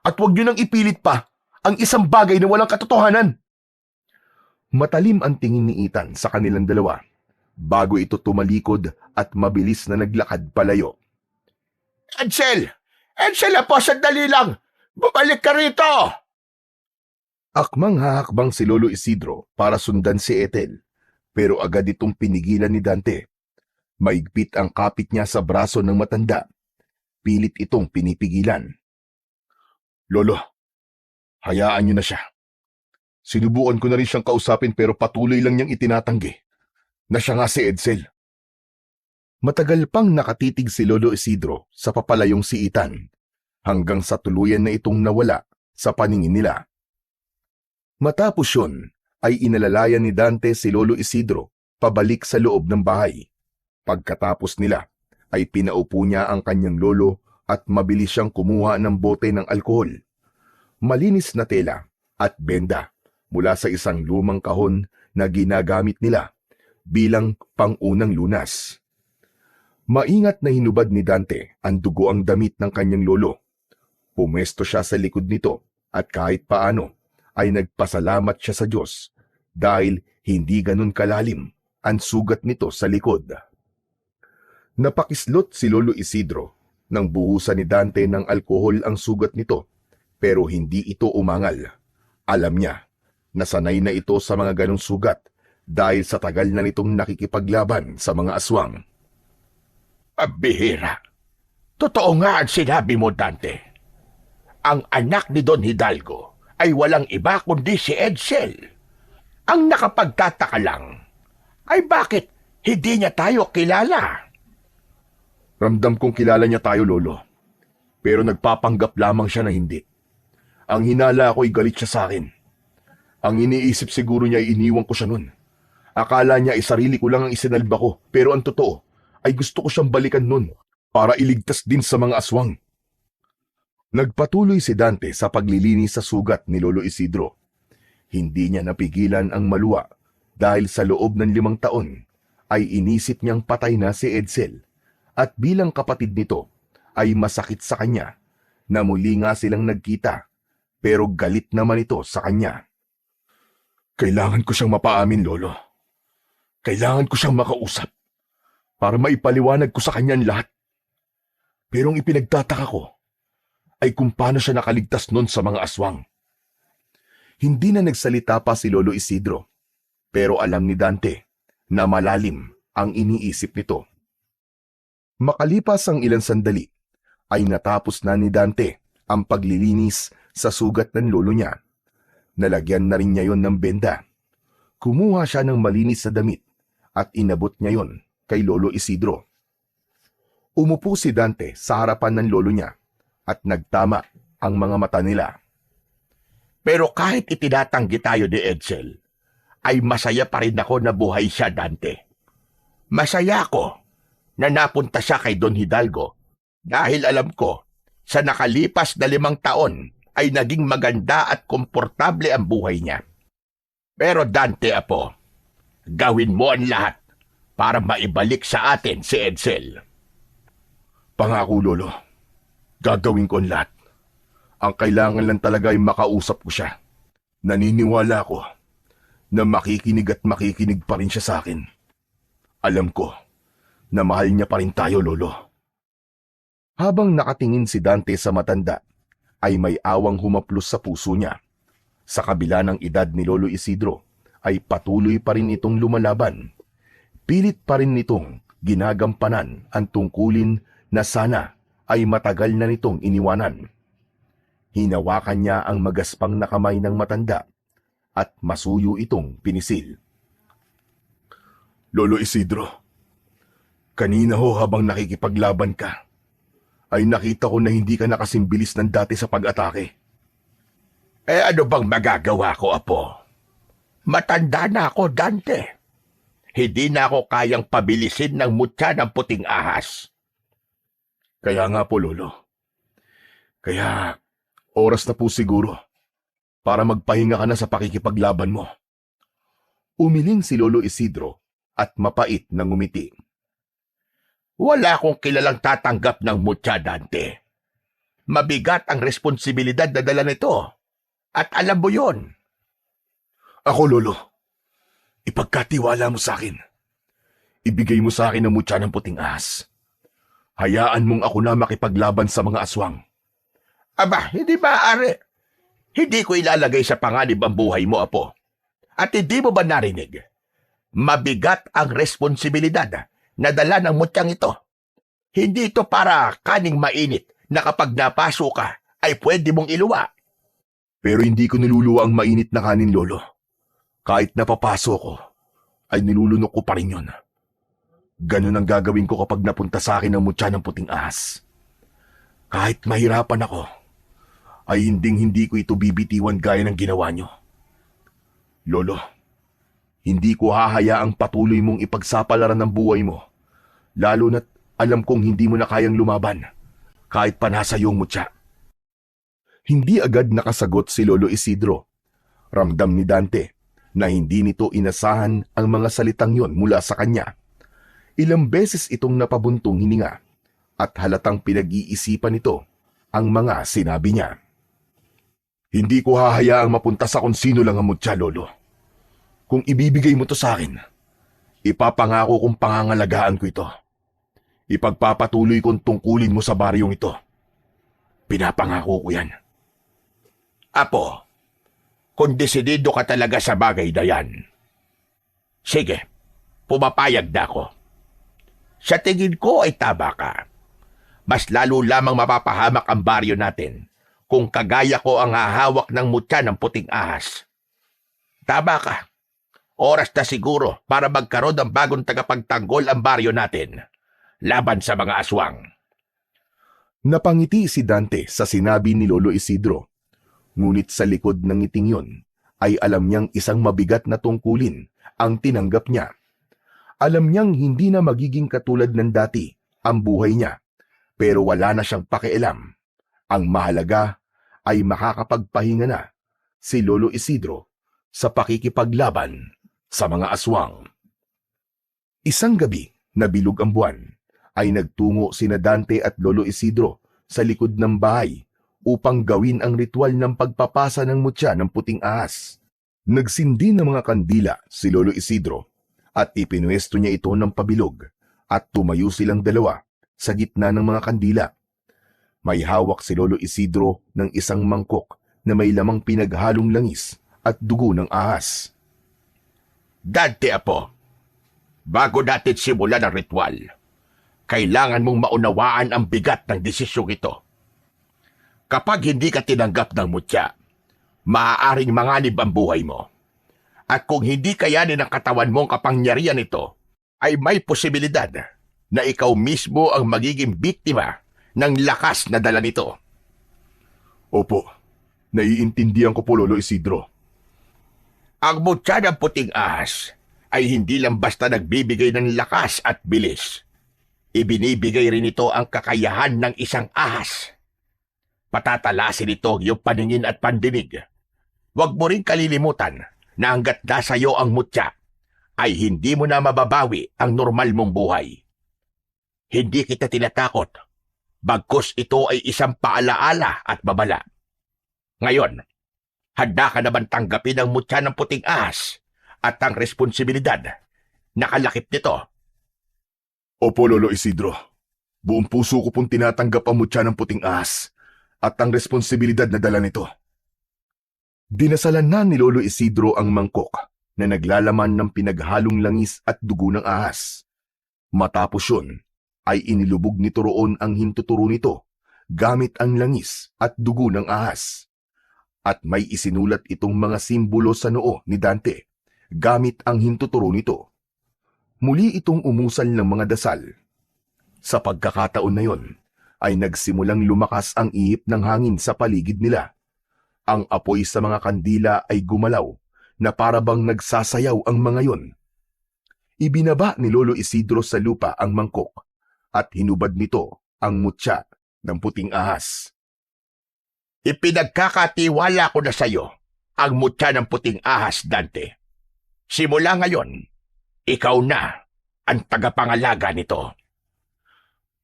Speaker 1: At huwag niyo nang ipilit pa ang isang bagay na walang katotohanan.
Speaker 3: Matalim ang tingin ni Ethan sa kanilang dalawa bago ito tumalikod at mabilis na naglakad palayo.
Speaker 2: Edsel! Edsel, apo, sandali lang! Bumalik ka rito!
Speaker 3: Akmang hahakbang si Lolo Isidro para sundan si Ethel, pero agad itong pinigilan ni Dante. Maigpit ang kapit niya sa braso ng matanda. Pilit itong pinipigilan.
Speaker 1: Lolo, hayaan niyo na siya. Sinubukan ko na rin siyang kausapin pero patuloy lang niyang itinatanggi na siya nga si Edsel.
Speaker 3: Matagal pang nakatitig si Lolo Isidro sa papalayong si Ethan hanggang sa tuluyan na itong nawala sa paningin nila. Matapos yun ay inalalayan ni Dante si Lolo Isidro pabalik sa loob ng bahay. Pagkatapos nila ay pinaupo niya ang kanyang lolo at mabilis siyang kumuha ng bote ng alkohol, malinis na tela at benda mula sa isang lumang kahon na ginagamit nila bilang pangunang lunas. Maingat na hinubad ni Dante ang dugo ang damit ng kanyang lolo. Pumesto siya sa likod nito at kahit paano ay nagpasalamat siya sa Diyos dahil hindi ganun kalalim ang sugat nito sa likod. Napakislot si Lolo Isidro nang buhusan ni Dante ng alkohol ang sugat nito pero hindi ito umangal. Alam niya na sanay na ito sa mga ganong sugat dahil sa tagal na nitong nakikipaglaban sa mga aswang.
Speaker 2: Bihira. Totoo nga ang sinabi mo, Dante. Ang anak ni Don Hidalgo ay walang iba kundi si Edsel. Ang nakapagtataka lang ay bakit hindi niya tayo kilala.
Speaker 1: Ramdam kong kilala niya tayo, Lolo. Pero nagpapanggap lamang siya na hindi. Ang hinala ko ay galit siya sa akin. Ang iniisip siguro niya ay iniwan ko siya nun. Akala niya ay sarili ko lang ang isinalba ko, pero ang totoo ay gusto ko siyang balikan nun para iligtas din sa mga aswang.
Speaker 3: Nagpatuloy si Dante sa paglilinis sa sugat ni Lolo Isidro. Hindi niya napigilan ang maluwa dahil sa loob ng 5 taon ay inisip niyang patay na si Edsel at bilang kapatid nito ay masakit sa kanya na muli nga silang nagkita pero galit naman ito sa kanya.
Speaker 1: Kailangan ko siyang mapaamin, Lolo. Kailangan ko siyang makausap para maipaliwanag ko sa kanya ang lahat. Pero ang ipinagtataka ko ay kung paano siya nakaligtas nun sa mga aswang.
Speaker 3: Hindi na nagsalita pa si Lolo Isidro, pero alam ni Dante na malalim ang iniisip nito. Makalipas ang ilang sandali, ay natapos na ni Dante ang paglilinis sa sugat ng lolo niya. Nalagyan na rin niya yon ng benda. Kumuha siya ng malinis na damit at inabot niya yon kay Lolo Isidro. Umupo si Dante sa harapan ng lolo niya at nagtama ang mga mata nila.
Speaker 2: Pero kahit itinatanggi tayo ni Edsel, ay masaya pa rin ako na buhay siya, Dante. Masaya ako na napunta siya kay Don Hidalgo dahil alam ko sa nakalipas na 5 taon ay naging maganda at komportable ang buhay niya. Pero Dante, apo, gawin mo ang lahat para maibalik sa atin si Edsel.
Speaker 3: Pangako, Lolo. Gagawin ko ang lahat. Ang kailangan lang talaga ay makausap ko siya. Naniniwala ko na makikinig at makikinig pa rin siya sa akin. Alam ko na mahal niya pa rin tayo, Lolo. Habang nakatingin si Dante sa matanda, ay may awang humaplos sa puso niya. Sa kabila ng edad ni Lolo Isidro, ay patuloy pa rin itong lumalaban. Pilit pa rin nitong ginagampanan ang tungkulin na sana ay matagal na nitong iniwanan. Hinawakan niya ang magaspang na kamay ng matanda at masuyo itong pinisil. Lolo Isidro, kanina ho habang nakikipaglaban ka, ay nakita ko na hindi ka nakasimbilis ng dati sa pag-atake.
Speaker 2: Ano bang magagawa ko, apo? Matanda na ako, Dante. Hindi na ako kayang pabilisin ng mutya ng puting ahas.
Speaker 3: Kaya nga po, Lolo. Kaya oras na po siguro para magpahinga ka na sa pakikipaglaban mo. Umiling si Lolo Isidro at mapait na ngumiti.
Speaker 2: Wala akong kilalang tatanggap ng mutya, Dante. Mabigat ang responsibilidad na dala nito. At alam mo yon.
Speaker 3: Ako, Lolo, ipagkatiwala mo sa akin. Ibigay mo sa akin ang mutya ng puting ahas. Hayaan mong ako na makipaglaban sa mga aswang.
Speaker 2: Aba, hindi maaari. Hindi ko ilalagay sa panganib ang buhay mo, apo. At hindi mo ba narinig? Mabigat ang responsibilidad na dala ng mutyang ito. Hindi ito para kaning mainit na kapag napaso ka ay pwede mong iluwa.
Speaker 3: Pero hindi ko niluluwa ang mainit na kanin, Lolo. Kahit napapaso ko, ay nilulunok ko pa rin yun. Ganun ang gagawin ko kapag napunta sa akin ang mutya ng puting ahas. Kahit mahirapan ako, ay hindi ko ito bibitiwan gaya ng ginawa nyo. Lolo, hindi ko hahayaang patuloy mong ipagsapalaran ng buhay mo, lalo na't alam kong hindi mo na kayang lumaban, kahit pa nasa iyong mutya. Hindi agad nakasagot si Lolo Isidro. Ramdam ni Dante na hindi nito inasahan ang mga salitang yon mula sa kanya. Ilang beses itong napabuntong hininga at halatang pinag-iisipan nito ang mga sinabi niya. Hindi ko hahayaang mapunta sa kung sino lang ang mutya, Lolo. Kung ibibigay mo to sa akin, ipapangako kong pangangalagaan ko ito. Ipagpapatuloy kong tungkulin mo sa baryong ito. Pinapangako ko yan.
Speaker 2: Apo, kung desidido ka talaga sa bagay na yan, sige, pumapayag na ako. Sa tingin ko ay tama ka. Mas lalo lamang mapapahamak ang baryo natin kung kagaya ko ang hahawak ng mutya ng puting ahas. Tama ka. Oras na siguro para magkaroon ng bagong tagapagtanggol ang baryo natin laban sa mga aswang.
Speaker 3: Napangiti si Dante sa sinabi ni Lolo Isidro. Ngunit sa likod ng ngiting yon ay alam niyang isang mabigat na tungkulin ang tinanggap niya. Alam niyang hindi na magiging katulad ng dati ang buhay niya, pero wala na siyang pakialam. Ang mahalaga ay makakapagpahinga na si Lolo Isidro sa pakikipaglaban sa mga aswang. Isang gabi na bilog ang buwan ay nagtungo sina Dante at Lolo Isidro sa likod ng bahay upang gawin ang ritual ng pagpapasa ng mutya ng puting ahas. Nagsindi ng mga kandila si Lolo Isidro at ipinwesto niya ito ng pabilog at tumayo silang dalawa sa gitna ng mga kandila. May hawak si Lolo Isidro ng isang mangkok na may lamang pinaghalong langis at dugo ng ahas.
Speaker 2: Dante, apo, bago natin simulan ang ritual, kailangan mong maunawaan ang bigat ng desisyong ito. Kapag hindi ka tinanggap ng mutya, maaaring manganib ang buhay mo. At kung hindi kayanin ng katawan mo ang kapangyarihan nito, ay may posibilidad na ikaw mismo ang magiging biktima ng lakas na dala nito.
Speaker 3: Opo, Naiintindihan ko po, Lolo Isidro.
Speaker 2: Ang mutya ng puting ahas ay hindi lang basta nagbibigay ng lakas at bilis. Ibinibigay rin ito ang kakayahan ng isang ahas. Patatalasin ito yung paningin at pandinig. Huwag mo rin kalilimutan na hanggat nasa iyo ang mutya, ay hindi mo na mababawi ang normal mong buhay. Hindi kita tinatakot, bagkus ito ay isang paalaala at babala. Ngayon, handa ka naman tanggapin ang mutya ng puting ahas at ang responsibilidad na kalakip nito.
Speaker 3: Opo, Lolo Isidro. Buong puso ko pong tinatanggap ang mutya ng puting ahas at ang responsibilidad na dala nito. Dinasalan na ni Lolo Isidro ang mangkok na naglalaman ng pinaghalong langis at dugo ng ahas. Matapos yun, ay inilubog nito roon ang hintuturo nito gamit ang langis at dugo ng ahas. At may isinulat itong mga simbolo sa noo ni Dante gamit ang hintuturo nito. Muli itong umusal ng mga dasal. Sa pagkakataon na yon, ay nagsimulang lumakas ang ihip ng hangin sa paligid nila. Ang apoy sa mga kandila ay gumalaw na para bang nagsasayaw ang mga yon. Ibinaba ni Lolo Isidro sa lupa ang mangkok at hinubad nito ang mutya ng puting ahas.
Speaker 2: Ipinagkakatiwala ko na sa iyo ang mutya ng puting ahas, Dante. Simula ngayon, ikaw na ang tagapangalaga nito.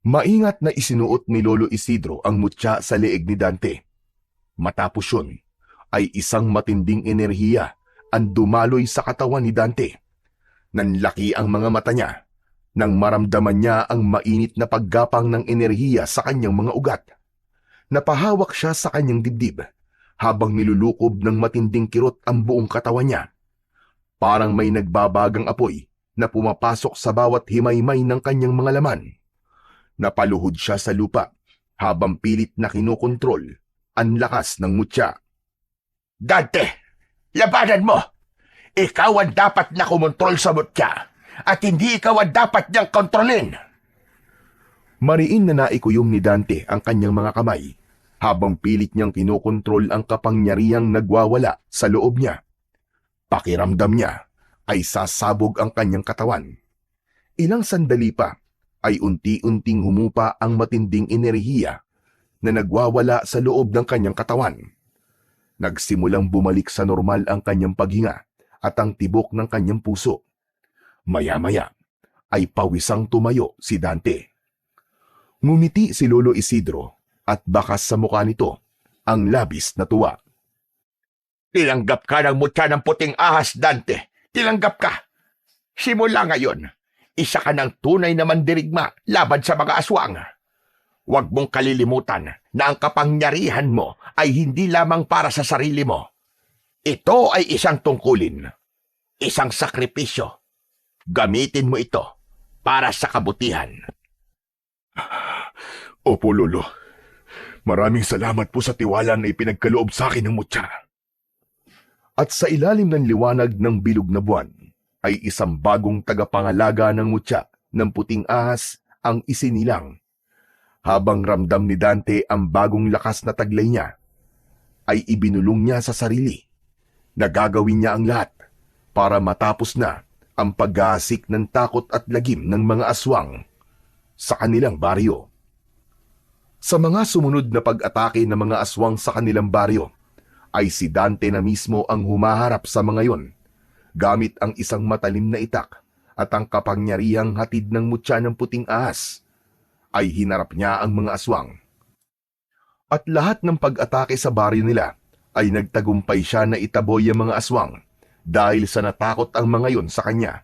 Speaker 3: Maingat na isinuot ni Lolo Isidro ang mutya sa leeg ni Dante. Matapos yun, ay isang matinding enerhiya ang dumaloy sa katawan ni Dante. Nanlaki ang mga mata niya nang maramdaman niya ang mainit na paggapang ng enerhiya sa kanyang mga ugat. Napahawak siya sa kanyang dibdib habang nilulukob ng matinding kirot ang buong katawan niya. Parang may nagbabagang apoy na pumapasok sa bawat himaymay ng kanyang mga laman. Napaluhod siya sa lupa habang pilit na kinokontrol ang lakas ng mutya.
Speaker 2: Dante, labanan mo! Ikaw ang dapat na kumontrol sa mutya at hindi ikaw ang dapat niyang kontrolin.
Speaker 3: Mariin na naikuyom ni Dante ang kanyang mga kamay habang pilit niyang kinokontrol ang kapangyarihang nagwawala sa loob niya. Pakiramdam niya ay sasabog ang kanyang katawan. Ilang sandali pa ay unti-unting humupa ang matinding enerhiya na nagwawala sa loob ng kanyang katawan. Nagsimulang bumalik sa normal ang kanyang paghinga at ang tibok ng kanyang puso. Maya-maya ay pawisang tumayo si Dante. Ngumiti si Lolo Isidro at bakas sa mukha nito ang labis na tuwa.
Speaker 2: Tinanggap ka ng mutya ng puting ahas, Dante. Tinanggap ka. Simula ngayon, isa ka ng tunay na mandirigma laban sa mga aswang. Huwag mong kalilimutan na ang kapangyarihan mo ay hindi lamang para sa sarili mo. Ito ay isang tungkulin, isang sakripisyo. Gamitin mo ito para sa kabutihan.
Speaker 3: Opo, Lolo. Maraming salamat po sa tiwala na ipinagkaloob sa akin ng mutya. At sa ilalim ng liwanag ng bilog na buwan, ay isang bagong tagapangalaga ng mutya ng puting ahas ang isinilang. Habang ramdam ni Dante ang bagong lakas na taglay niya, ay ibinulong niya sa sarili na gagawin niya ang lahat para matapos na ang pag-aasik ng takot at lagim ng mga aswang sa kanilang baryo. Sa mga sumunod na pag-atake ng mga aswang sa kanilang baryo, ay si Dante na mismo ang humaharap sa mga yon, gamit ang isang matalim na itak at ang kapangyarihang hatid ng mutya ng puting ahas, ay hinarap niya ang mga aswang. At lahat ng pag-atake sa baryo nila ay nagtagumpay siya na itaboy ang mga aswang dahil sa natakot ang mga yon sa kanya.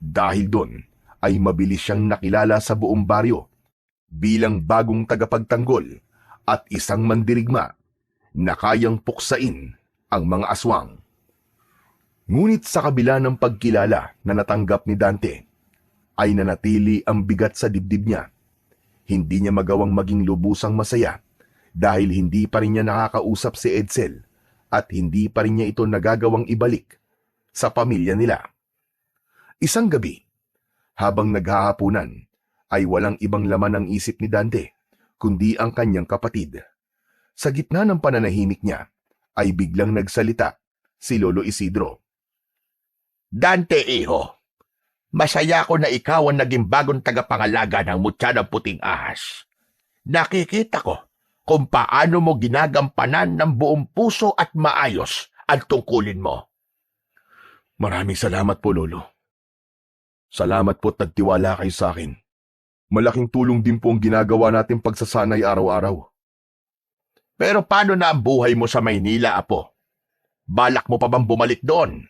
Speaker 3: Dahil doon ay mabilis siyang nakilala sa buong baryo bilang bagong tagapagtanggol at isang mandirigma na kayang puksain ang mga aswang. Ngunit sa kabila ng pagkilala na natanggap ni Dante, ay nanatili ang bigat sa dibdib niya. Hindi niya magawang maging lubusang masaya dahil hindi pa rin niya nakakausap si Edsel at hindi pa rin niya ito nagagawang ibalik sa pamilya nila. Isang gabi, habang naghahapunan, ay walang ibang laman ang isip ni Dante, kundi ang kanyang kapatid. Sa gitna ng pananahimik niya, ay biglang nagsalita si Lolo Isidro.
Speaker 2: Dante, iho, masaya ko na ikaw ang naging bagong tagapangalaga ng mutya ng puting ahas. Nakikita ko kung paano mo ginagampanan ng buong puso at maayos ang tungkulin mo.
Speaker 3: Maraming salamat po, Lolo. Salamat po't nagtiwala kayo sa akin. Malaking tulong din po ang ginagawa natin pagsasanay araw-araw.
Speaker 2: Pero paano na ang buhay mo sa Maynila, Apo? Balak mo pa bang bumalik doon?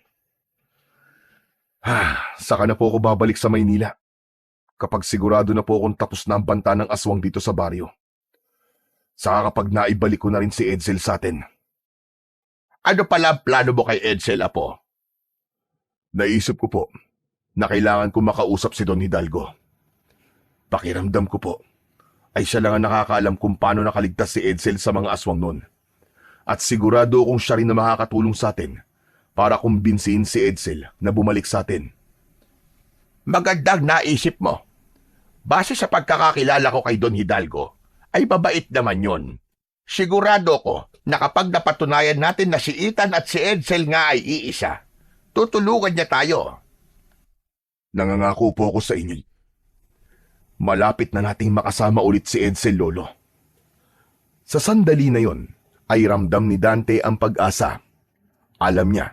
Speaker 3: Saka na po ako babalik sa Maynila. Kapag sigurado na po akong tapos na ang banta ng aswang dito sa baryo. Saka kapag naibalik ko na rin si Edsel sa atin.
Speaker 2: Ano pala ang plano mo kay Edsel, Apo?
Speaker 3: Naisip ko po na kailangan ko makausap si Don Hidalgo. Pakiramdam ko po ay siya lang ang nakakaalam kung paano nakaligtas si Edsel sa mga aswang nun. At sigurado akong siya rin na makakatulong sa atin para kumbinsihin si Edsel na bumalik sa atin.
Speaker 2: Magandang naisip mo. Base sa pagkakakilala ko kay Don Hidalgo, ay mabait naman yun. Sigurado ko na kapag napatunayan natin na si Ethan at si Edsel nga ay iisa, tutulungan niya tayo.
Speaker 3: Nangangako po ako sa inyo. Malapit na nating makasama ulit si Edsel, Lolo. Sa sandali na yon, ay ramdam ni Dante ang pag-asa. Alam niya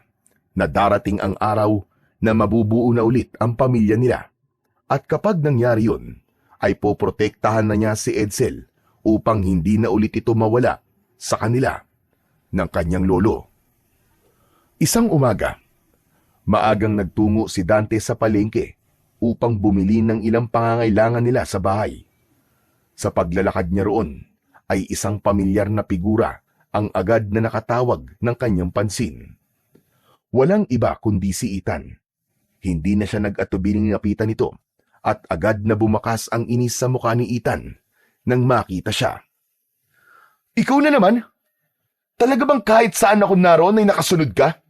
Speaker 3: na darating ang araw na mabubuo na ulit ang pamilya nila. At kapag nangyari yon, ay poprotektahan na niya si Edsel upang hindi na ulit ito mawala sa kanila ng kanyang lolo. Isang umaga, maagang nagtungo si Dante sa palengke upang bumili ng ilang pangangailangan nila sa bahay. Sa paglalakad niya roon, ay isang pamilyar na figura ang agad na nakatawag ng kanyang pansin. Walang iba kundi si Ethan. Hindi na siya nag-atubiling napitan nito at agad na bumakas ang inis sa mukha ni Ethan nang makita siya. Ikaw na naman? Talaga bang kahit saan ako naroon ay nakasunod ka?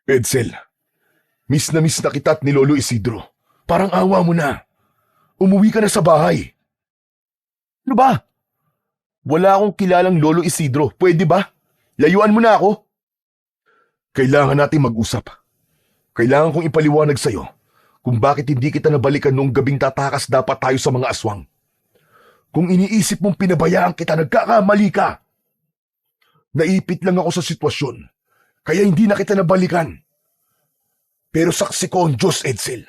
Speaker 3: Edsel, miss na kita at ni Lolo Isidro. Parang awa mo na. Umuwi ka na sa bahay. Ano ba? Wala akong kilalang Lolo Isidro. Pwede ba? Layuan mo na ako. Kailangan natin mag-usap. Kailangan kong ipaliwanag sa'yo kung bakit hindi kita nabalikan noong gabing tatakas dapat tayo sa mga aswang. Kung iniisip mong pinabayaan kita, nagkakamali ka. Naipit lang ako sa sitwasyon, kaya hindi na kita nabalikan. Pero saksi ko ang Diyos, Edsel.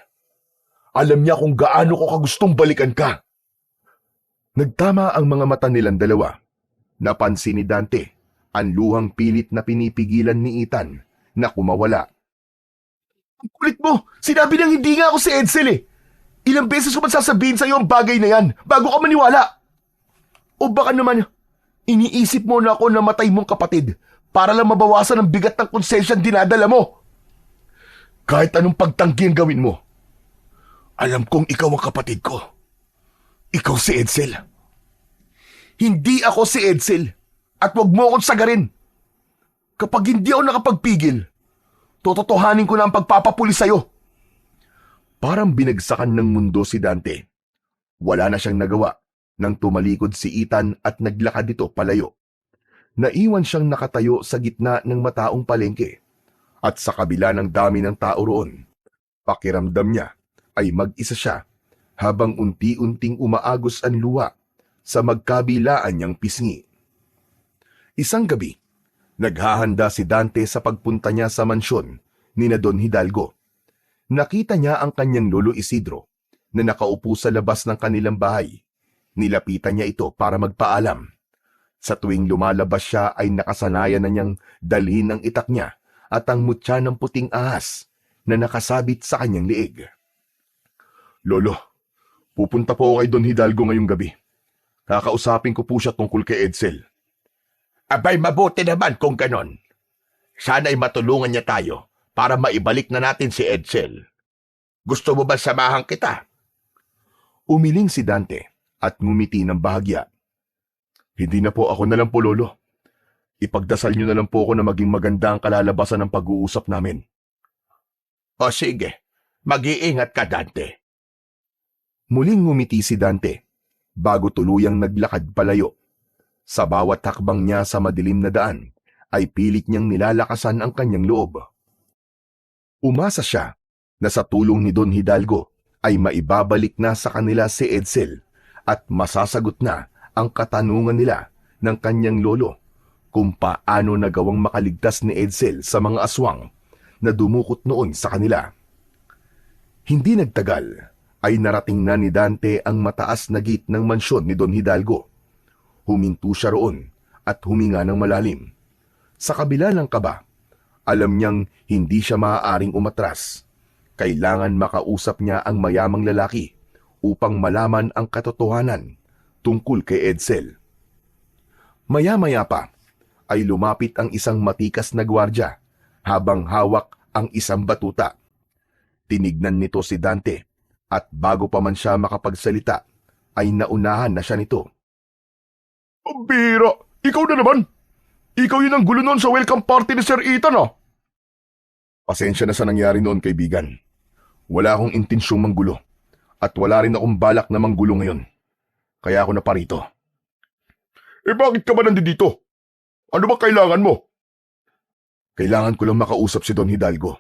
Speaker 3: Alam niya kung gaano ko kagustong balikan ka. Nagtama ang mga mata nilang dalawa. Napansin ni Dante ang luhang pilit na pinipigilan ni Ethan na kumawala. Ang kulit mo! Sinabi nang hindi nga ako si Edsel eh! Ilang beses ko man sasabihin sa'yo ang bagay na yan bago ka maniwala! O baka naman, iniisip mo na ako na matay mong kapatid para lang mabawasan ang bigat ng konsensyang dinadala mo. Kahit anong pagtanggi ang gawin mo, alam kong ikaw ang kapatid ko. Ikaw si Edsel. Hindi ako si Edsel at huwag mo akong sagarin. Kapag hindi ako nakapagpigil, tototohanin ko na ang pagpapapuli sa'yo. Parang binagsakan ng mundo si Dante. Wala na siyang nagawa nang tumalikod si Ethan at naglakad dito palayo. Naiwan siyang nakatayo sa gitna ng mataong palengke. At sa kabila ng dami ng tao roon, pakiramdam niya ay mag-isa siya habang unti-unting umaagos ang luha sa magkabilaan niyang pisngi. Isang gabi, naghahanda si Dante sa pagpunta niya sa mansyon ni na Don Hidalgo. Nakita niya ang kanyang lolo Isidro na nakaupo sa labas ng kanilang bahay. Nilapitan niya ito para magpaalam. Sa tuwing lumalabas siya ay nakasanayan na niyang dalhin ang itak niya at ang mutya ng puting ahas na nakasabit sa kanyang liig. Lolo, pupunta po ako kay Don Hidalgo ngayong gabi. Kakausapin ko po siya tungkol kay Edsel.
Speaker 2: Abay, mabuti naman kung ganon. Sana'y matulungan niya tayo para maibalik na natin si Edsel. Gusto mo ba samahan kita?
Speaker 3: Umiling si Dante at ngumiti ng bahagya. Hindi na po, ako na lang po, Lolo. Ipagdasal niyo na lang po ako na maging maganda ang kalalabasan ng pag-uusap namin.
Speaker 2: O sige, mag-iingat ka, Dante.
Speaker 3: Muling ngumiti si Dante bago tuluyang naglakad palayo. Sa bawat hakbang niya sa madilim na daan ay pilit niyang nilalakasan ang kanyang loob. Umasa siya na sa tulong ni Don Hidalgo ay maibabalik na sa kanila si Edsel at masasagot na ang katanungan nila ng kanyang lolo kung paano nagawang makaligtas ni Edsel sa mga aswang na dumukot noon sa kanila. Hindi nagtagal ay narating na ni Dante ang mataas na gate ng mansyon ni Don Hidalgo. Huminto siya roon at huminga ng malalim. Sa kabila ng kaba, alam niyang hindi siya maaaring umatras. Kailangan makausap niya ang mayamang lalaki upang malaman ang katotohanan tungkol kay Edsel. Maya-maya pa ay lumapit ang isang matikas na gwardya habang hawak ang isang batuta. Tinignan nito si Dante at bago pa man siya makapagsalita ay naunahan na siya nito.
Speaker 1: Ang bira! Ikaw na naman! Ikaw yun ang gulo noon sa welcome party ni Sir Ethan ah!
Speaker 3: Pasensya na sa nangyari noon, kaibigan. Wala akong intensyong manggulo at wala rin akong balak na manggulo ngayon. Kaya ako naparito.
Speaker 1: Eh bakit ka ba nandito? Ano ba kailangan mo?
Speaker 3: Kailangan ko lang makausap si Don Hidalgo.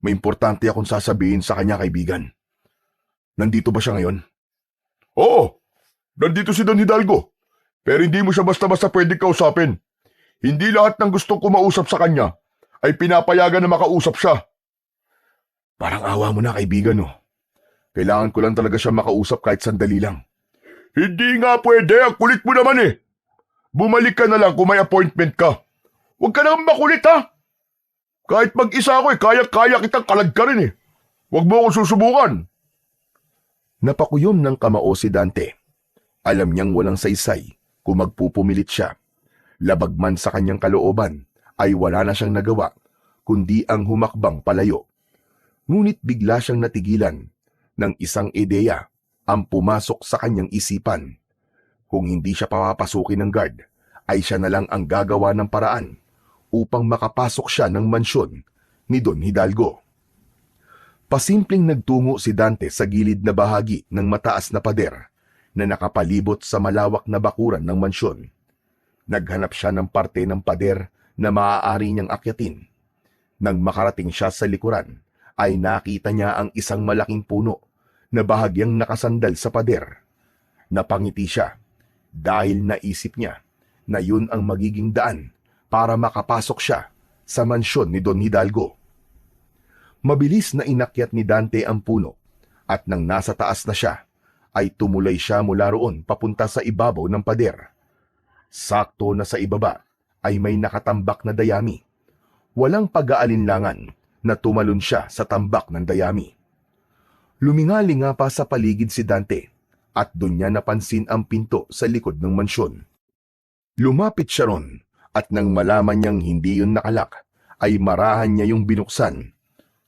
Speaker 3: May importante akong sasabihin sa kanya, kaibigan. Nandito ba siya ngayon?
Speaker 1: Oo, nandito si Don Hidalgo. Pero hindi mo siya basta-basta pwedeng kausapin. Hindi lahat ng gustong kumausap sa kanya ay pinapayagan na makausap siya.
Speaker 3: Parang awa mo na, kaibigan, no? Kailangan ko lang talaga siya makausap kahit sandali lang.
Speaker 1: Hindi nga pwede, ang kulit mo naman eh. Bumalik ka na lang kung may appointment ka. Huwag ka naman makulit ha. Kahit mag-isa ako kaya-kaya kitang kalagkarin eh. Huwag mo akong susubukan.
Speaker 3: Napakuyom ng kamao si Dante. Alam niyang walang saysay kung magpupumilit siya. Labag man sa kanyang kalooban ay wala na siyang nagawa kundi ang humakbang palayo. Ngunit bigla siyang natigilan ng isang ideya ang pumasok sa kanyang isipan. Kung hindi siya papapasukin ng guard, ay siya na lang ang gagawa ng paraan upang makapasok siya ng mansyon ni Don Hidalgo. Pasimpleng nagtungo si Dante sa gilid na bahagi ng mataas na pader na nakapalibot sa malawak na bakuran ng mansyon. Naghanap siya ng parte ng pader na maaari niyang akyatin. Nang makarating siya sa likuran, ay nakita niya ang isang malaking puno na bahagyang nakasandal sa pader. Napangiti siya dahil naisip niya na yun ang magiging daan para makapasok siya sa mansyon ni Don Hidalgo. Mabilis na inakyat ni Dante ang puno at nang nasa taas na siya, ay tumulay siya mula roon papunta sa ibabaw ng pader. Sakto na sa ibaba ay may nakatambak na dayami. Walang pag-aalinlangan na tumalon siya sa tambak ng dayami. Lumingalinga pa sa paligid si Dante at doon niya napansin ang pinto sa likod ng mansyon. Lumapit siya ron at nang malaman niyang hindi yun nakalak, ay marahan niya yung binuksan.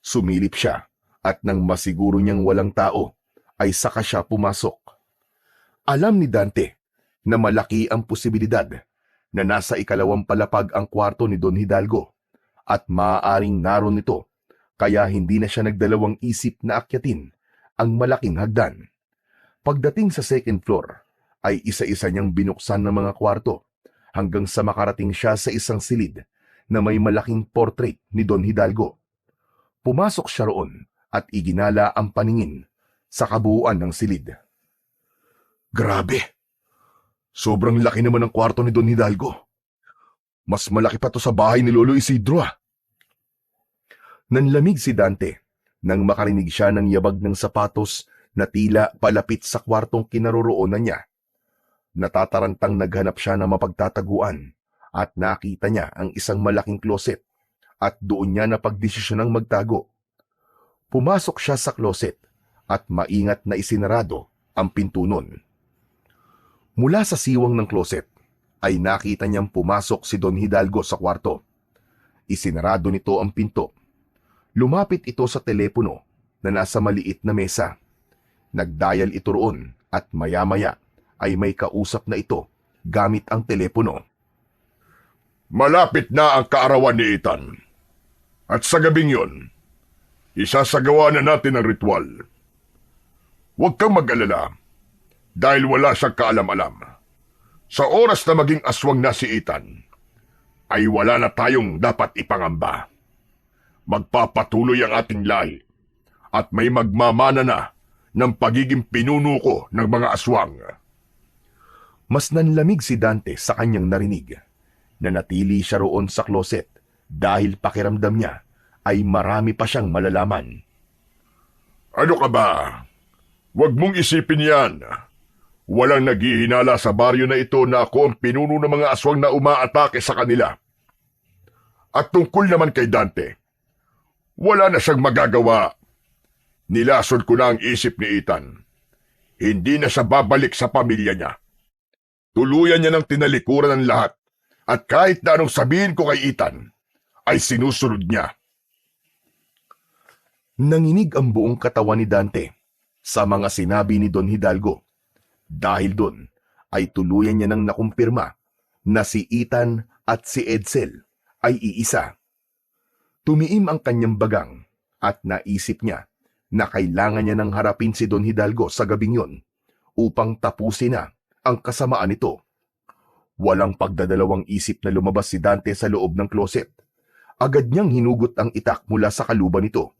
Speaker 3: Sumilip siya at nang masiguro niyang walang tao, ay saka siya pumasok. Alam ni Dante na malaki ang posibilidad na nasa ikalawang palapag ang kwarto ni Don Hidalgo at maaaring naroon ito, kaya hindi na siya nagdalawang isip na akyatin ang malaking hagdan. Pagdating sa second floor, ay isa-isa niyang binuksan ng mga kwarto hanggang sa makarating siya sa isang silid na may malaking portrait ni Don Hidalgo. Pumasok siya roon at iginala ang paningin sa kabuuan ng silid. Grabe! Sobrang laki naman ang kwarto ni Don Hidalgo. Mas malaki pa to sa bahay ni Lolo Isidro ah. Nanlamig si Dante nang makarinig siya ng yabag ng sapatos na tila palapit sa kwartong kinaroroonan niya. Natatarantang naghanap siya ng mapagtataguan at nakita niya ang isang malaking closet at doon niya napagdesisyonang magtago. Pumasok siya sa closet at maingat na isinarado ang pinto nun. Mula sa siwang ng closet ay nakita niyang pumasok si Don Hidalgo sa kwarto. Isinarado nito ang pinto. Lumapit ito sa telepono na nasa maliit na mesa. Nagdial ito roon at maya-maya ay may kausap na ito gamit ang telepono.
Speaker 1: Malapit na ang kaarawan ni Ethan. At sa gabing yon, isasagawa na natin ang ritual. Huwag kang mag-alala dahil wala siyang kaalam-alam. Sa oras na maging aswang na si Ethan, ay wala na tayong dapat ipangamba. Magpapatuloy ang ating lahi at may magmamana na ng pagiging pinuno ko ng mga aswang.
Speaker 3: Mas nanlamig si Dante sa kanyang narinig. Nanatili siya roon sa kloset dahil pakiramdam niya ay marami pa siyang malalaman.
Speaker 1: Ano ka ba? Huwag mong isipin yan. Walang naghihinala sa baryo na ito na ako ang pinuno ng mga aswang na umaatake sa kanila. At tungkol naman kay Dante, wala na siyang magagawa. Nilason ko na ang isip ni Ethan. Hindi na siya babalik sa pamilya niya. Tuluyan niya ng tinalikuran ng lahat at kahit na anong sabihin ko kay Ethan, ay sinusunod niya.
Speaker 3: Nanginig ang buong katawan ni Dante sa mga sinabi ni Don Hidalgo. Dahil doon ay tuluyan niya nang nakumpirma na si Ethan at si Edsel ay iisa. Tumiim ang kanyang bagang at naisip niya na kailangan niya nang harapin si Don Hidalgo sa gabing yon upang tapusin na ang kasamaan nito. Walang pagdadalawang isip na lumabas si Dante sa loob ng kloset. Agad niyang hinugot ang itak mula sa kaluban nito.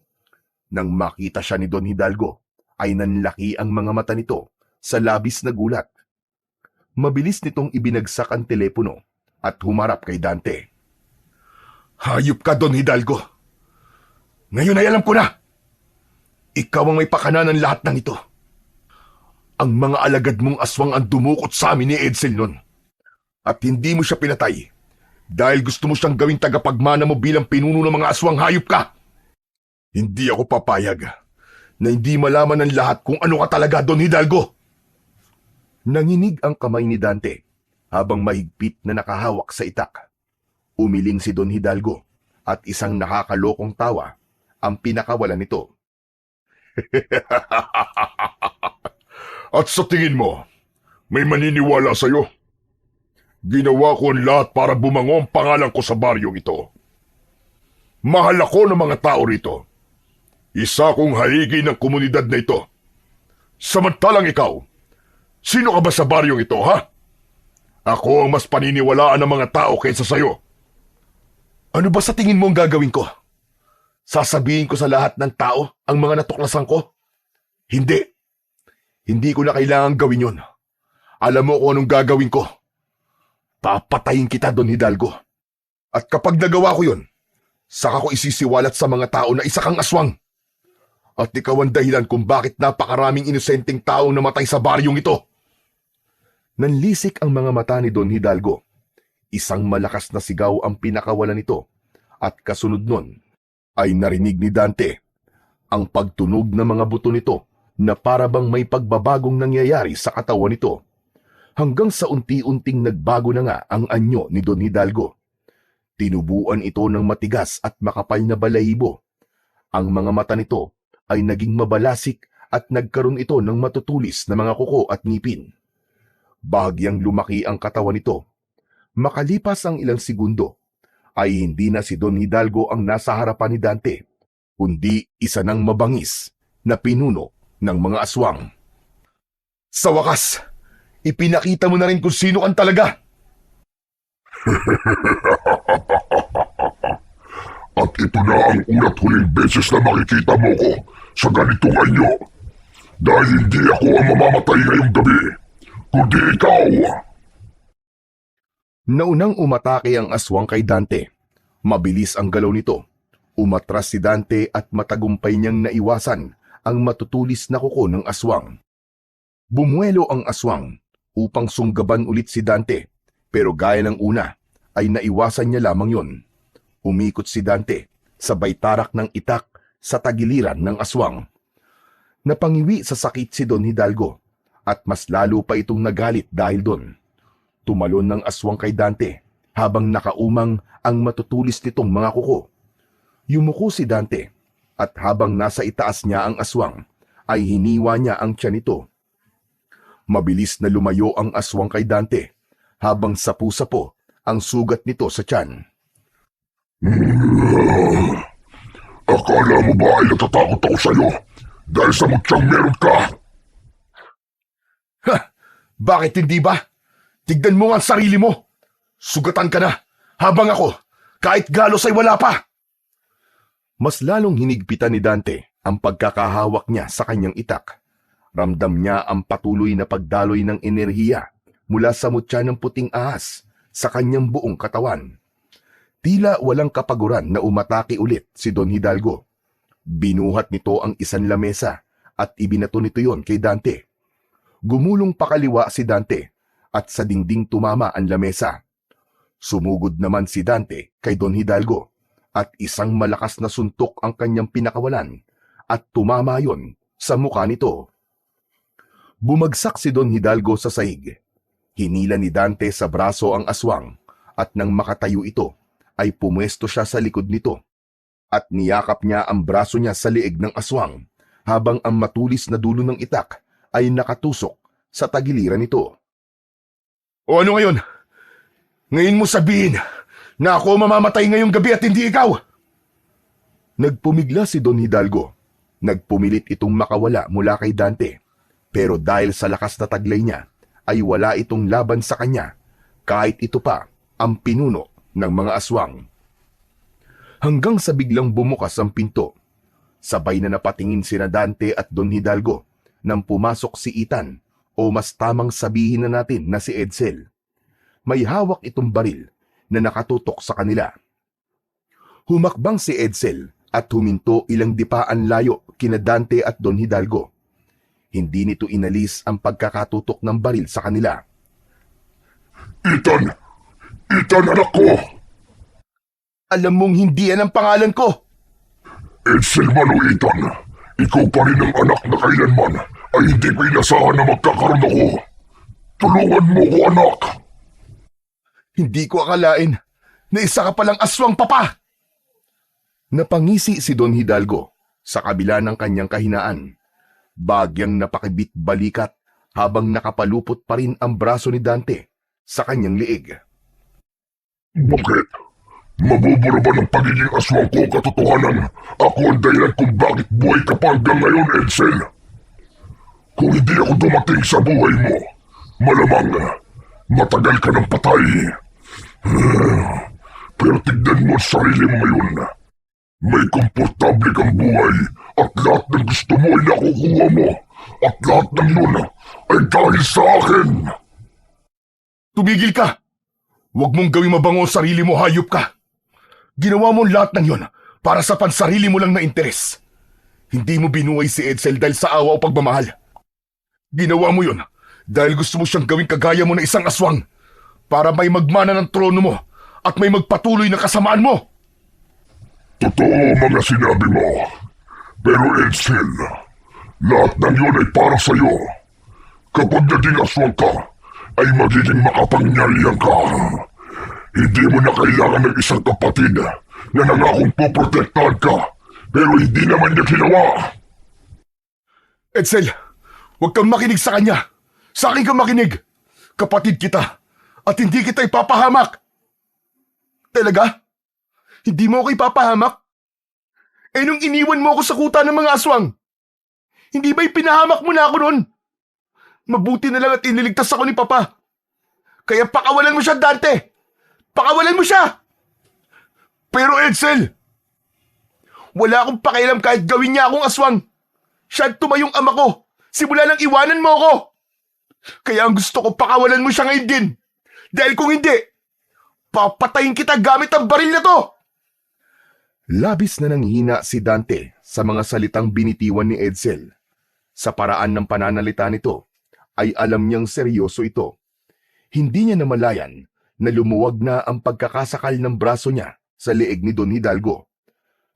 Speaker 3: Nang makita siya ni Don Hidalgo, ay nanlaki ang mga mata nito sa labis na gulat. Mabilis nitong ibinagsak ang telepono at humarap kay Dante.
Speaker 1: Hayop ka, Don Hidalgo. Ngayon ay alam ko na. Ikaw ang may pakana ng lahat ng ito. Ang mga alagad mong aswang ang dumukot sa amin ni Edsel nun. At hindi mo siya pinatay dahil gusto mo siyang gawing tagapagmana mo bilang pinuno ng mga aswang. Hayop ka! Hindi ako papayag na hindi malaman ng lahat kung ano ka talaga, Don Hidalgo.
Speaker 3: Nanginig ang kamay ni Dante habang mahigpit na nakahawak sa itak. Umiling si Don Hidalgo at isang nakakalokong tawa ang pinakawalan nito.
Speaker 1: At sa tingin mo, may maniniwala sa'yo? Ginawa ko ang lahat para bumango ang pangalan ko sa baryong ito. Mahal ako ng mga tao rito. Isa kong haligi ng komunidad na ito. Samantalang ikaw, sino ka ba sa baryong ito, ha? Ako ang mas paniniwalaan ng mga tao kaysa sa'yo. Ano ba sa tingin mo ang gagawin ko? Sasabihin ko sa lahat ng tao ang mga natuklasan ko? Hindi. Hindi ko na kailangang gawin yun. Alam mo kung anong gagawin ko. Papatayin kita, Don Hidalgo. At kapag nagawa ko yun, saka ko isisiwalat sa mga tao na isa kang aswang. At ikaw ang dahilan kung bakit napakaraming inosenteng taong namatay sa baryong ito. Nanlisik ang mga mata ni Don Hidalgo. Isang malakas na sigaw ang pinakawalan nito. At kasunod nun, ay narinig ni Dante ang pagtunog ng mga buto nito na para bang may pagbabagong nangyayari sa katawan nito. Hanggang sa unti-unting nagbago na nga ang anyo ni Don Hidalgo. Tinubuan ito ng matigas at makapal na balahibo. Ang mga mata nito ay naging mabalasik at nagkaroon ito ng matutulis na mga kuko at ngipin. Bahagyang lumaki ang katawan nito. Makalipas ang ilang segundo, ay hindi na si Don Hidalgo ang nasa harapan ni Dante, kundi isa ng mabangis na pinuno ng mga aswang. Sa wakas, ipinakita mo na rin kung sino kang talaga.
Speaker 4: At ito na ang ulat huling beses na makikita mo ko sa ganitong anyo. Dahil hindi ako ang mamamatay ngayong gabi, kundi ikaw.
Speaker 3: Naunang umatake ang aswang kay Dante. Mabilis ang galaw nito. Umatras si Dante at matagumpay niyang naiwasan ang matutulis na kuko ng aswang. Bumuelo ang aswang upang sunggaban ulit si Dante, pero gaya ng una ay naiwasan niya lamang yon. Umikot si Dante, sabay tarak ng itak sa tagiliran ng aswang. Napangiwi sa sakit si Don Hidalgo at mas lalo pa itong nagalit dahil doon. Tumalon ng aswang kay Dante habang nakaumang ang matutulis nitong mga kuko. Yumuko si Dante at habang nasa itaas niya ang aswang ay hiniwa niya ang tiyan nito. Mabilis na lumayo ang aswang kay Dante habang sapu-sapo ang sugat nito sa tiyan.
Speaker 4: Akala mo ba ay natatakot ako sa'yo dahil sa mutyang meron ka?
Speaker 1: Ha! Bakit hindi ba? Tignan mo nga ang sarili mo. Sugatan ka na Habang ako, kahit galos ay wala pa.
Speaker 3: Mas lalong hinigpitan ni Dante ang pagkakahawak niya sa kanyang itak. Ramdam niya ang patuloy na pagdaloy ng enerhiya mula sa mutya ng puting ahas sa kanyang buong katawan. Tila walang kapaguran na umatake ulit si Don Hidalgo. Binuhat nito ang isang lamesa at ibinato nito yon kay Dante. Gumulong pakaliwa si Dante at sa dingding tumama ang lamesa. Sumugod naman si Dante kay Don Hidalgo at isang malakas na suntok ang kanyang pinakawalan at tumama yon sa mukha nito. Bumagsak si Don Hidalgo sa sahig. Hinila ni Dante sa braso ang aswang at nang makatayo ito ay pumwesto siya sa likod nito at niyakap niya ang braso niya sa liig ng aswang habang ang matulis na dulo ng itak ay nakatusok sa tagiliran nito.
Speaker 1: O ano ngayon? Ngayon mo sabihin na ako mamamatay ngayong gabi at hindi ikaw?
Speaker 3: Nagpumigla si Don Hidalgo. Nagpumilit itong makawala mula kay Dante. Pero dahil sa lakas na taglay niya, ay wala itong laban sa kanya, kahit ito pa ang pinuno ng mga aswang. Hanggang sa biglang bumukas ang pinto. Sabay na napatingin sina Dante at Don Hidalgo nang pumasok si Ethan, o mas tamang sabihin na natin na si Edsel. May hawak itong baril na nakatutok sa kanila. Humakbang si Edsel at huminto ilang dipaan layo kina Dante at Don Hidalgo. Hindi nito inalis ang pagkakatutok ng baril sa kanila.
Speaker 4: Ethan! Ethan, anak ko!
Speaker 1: Alam mong hindi yan ang pangalan ko.
Speaker 4: Edsel man o Ethan, ikaw pa rin ang anak na kailanman ay hindi ko inasahan na magkakaroon ako. Tulungan mo ko, anak!
Speaker 1: Hindi ko akalain na isa ka palang aswang, papa.
Speaker 3: Napangisi si Don Hidalgo sa kabila ng kanyang kahinaan. Bagyang napakibit balikat habang nakapalupot pa rin ang braso ni Dante sa kanyang liig.
Speaker 4: Bakit? Mabubura ba ng pagiging aswang ko katotohanan? Ako ang dahilan kung bakit buhay ka pa hanggang ngayon, Edsel. Kung hindi ako dumating sa buhay mo, malamang matagal ka ng patay. Pero tignan mo sa sarili mo ngayon. May komportable kang buhay at lahat ng gusto mo ay nakukuha mo. At lahat ng yun ay dahil sa akin.
Speaker 1: Tumigil ka! Huwag mong gawing mabango ang sarili mo, hayop ka! Ginawa mo lahat ng yon para sa pansarili mo lang na interes. Hindi mo binuhay si Edsel dahil sa awa o pagmamahal. Ginawa mo yon dahil gusto mo siyang gawing kagaya mo na isang aswang para may magmana ng trono mo at may magpatuloy na kasamaan mo.
Speaker 4: Totoo mga sinabi mo. Pero Edsel, lahat ng yun ay para sa'yo. Kapag naging aswang ka, ay magiging makapangyarihan ka. Hindi mo na kailangan ng isang kapatid na nangakong poprotektahan ka, pero hindi naman niya ginawa.
Speaker 1: Edsel, huwag kang makinig sa kanya. Sa akin kang makinig. Kapatid kita at hindi kita ipapahamak. Talaga? Hindi mo ako ipapahamak? Eh nung iniwan mo ako sa kuta ng mga aswang, hindi ba ipinahamak mo na ako noon? Mabuti na lang at iniligtas ako ni Papa. Kaya pakawalan mo siya, Dante! Pakawalan mo siya! Pero Edsel, wala akong pakialam kahit gawin niya akong aswang. Siya at tumayong ama ko, simula nang iwanan mo ako. Kaya ang gusto ko, pakawalan mo siya ngayon din. Dahil kung hindi, papatayin kita gamit ang baril na to!
Speaker 3: Labis na nanghina si Dante sa mga salitang binitiwan ni Edsel. Sa paraan ng pananalita nito, ay alam niyang seryoso ito. Hindi niya namalayan na lumuwag na ang pagkakasakal ng braso niya sa liig ni Don Hidalgo,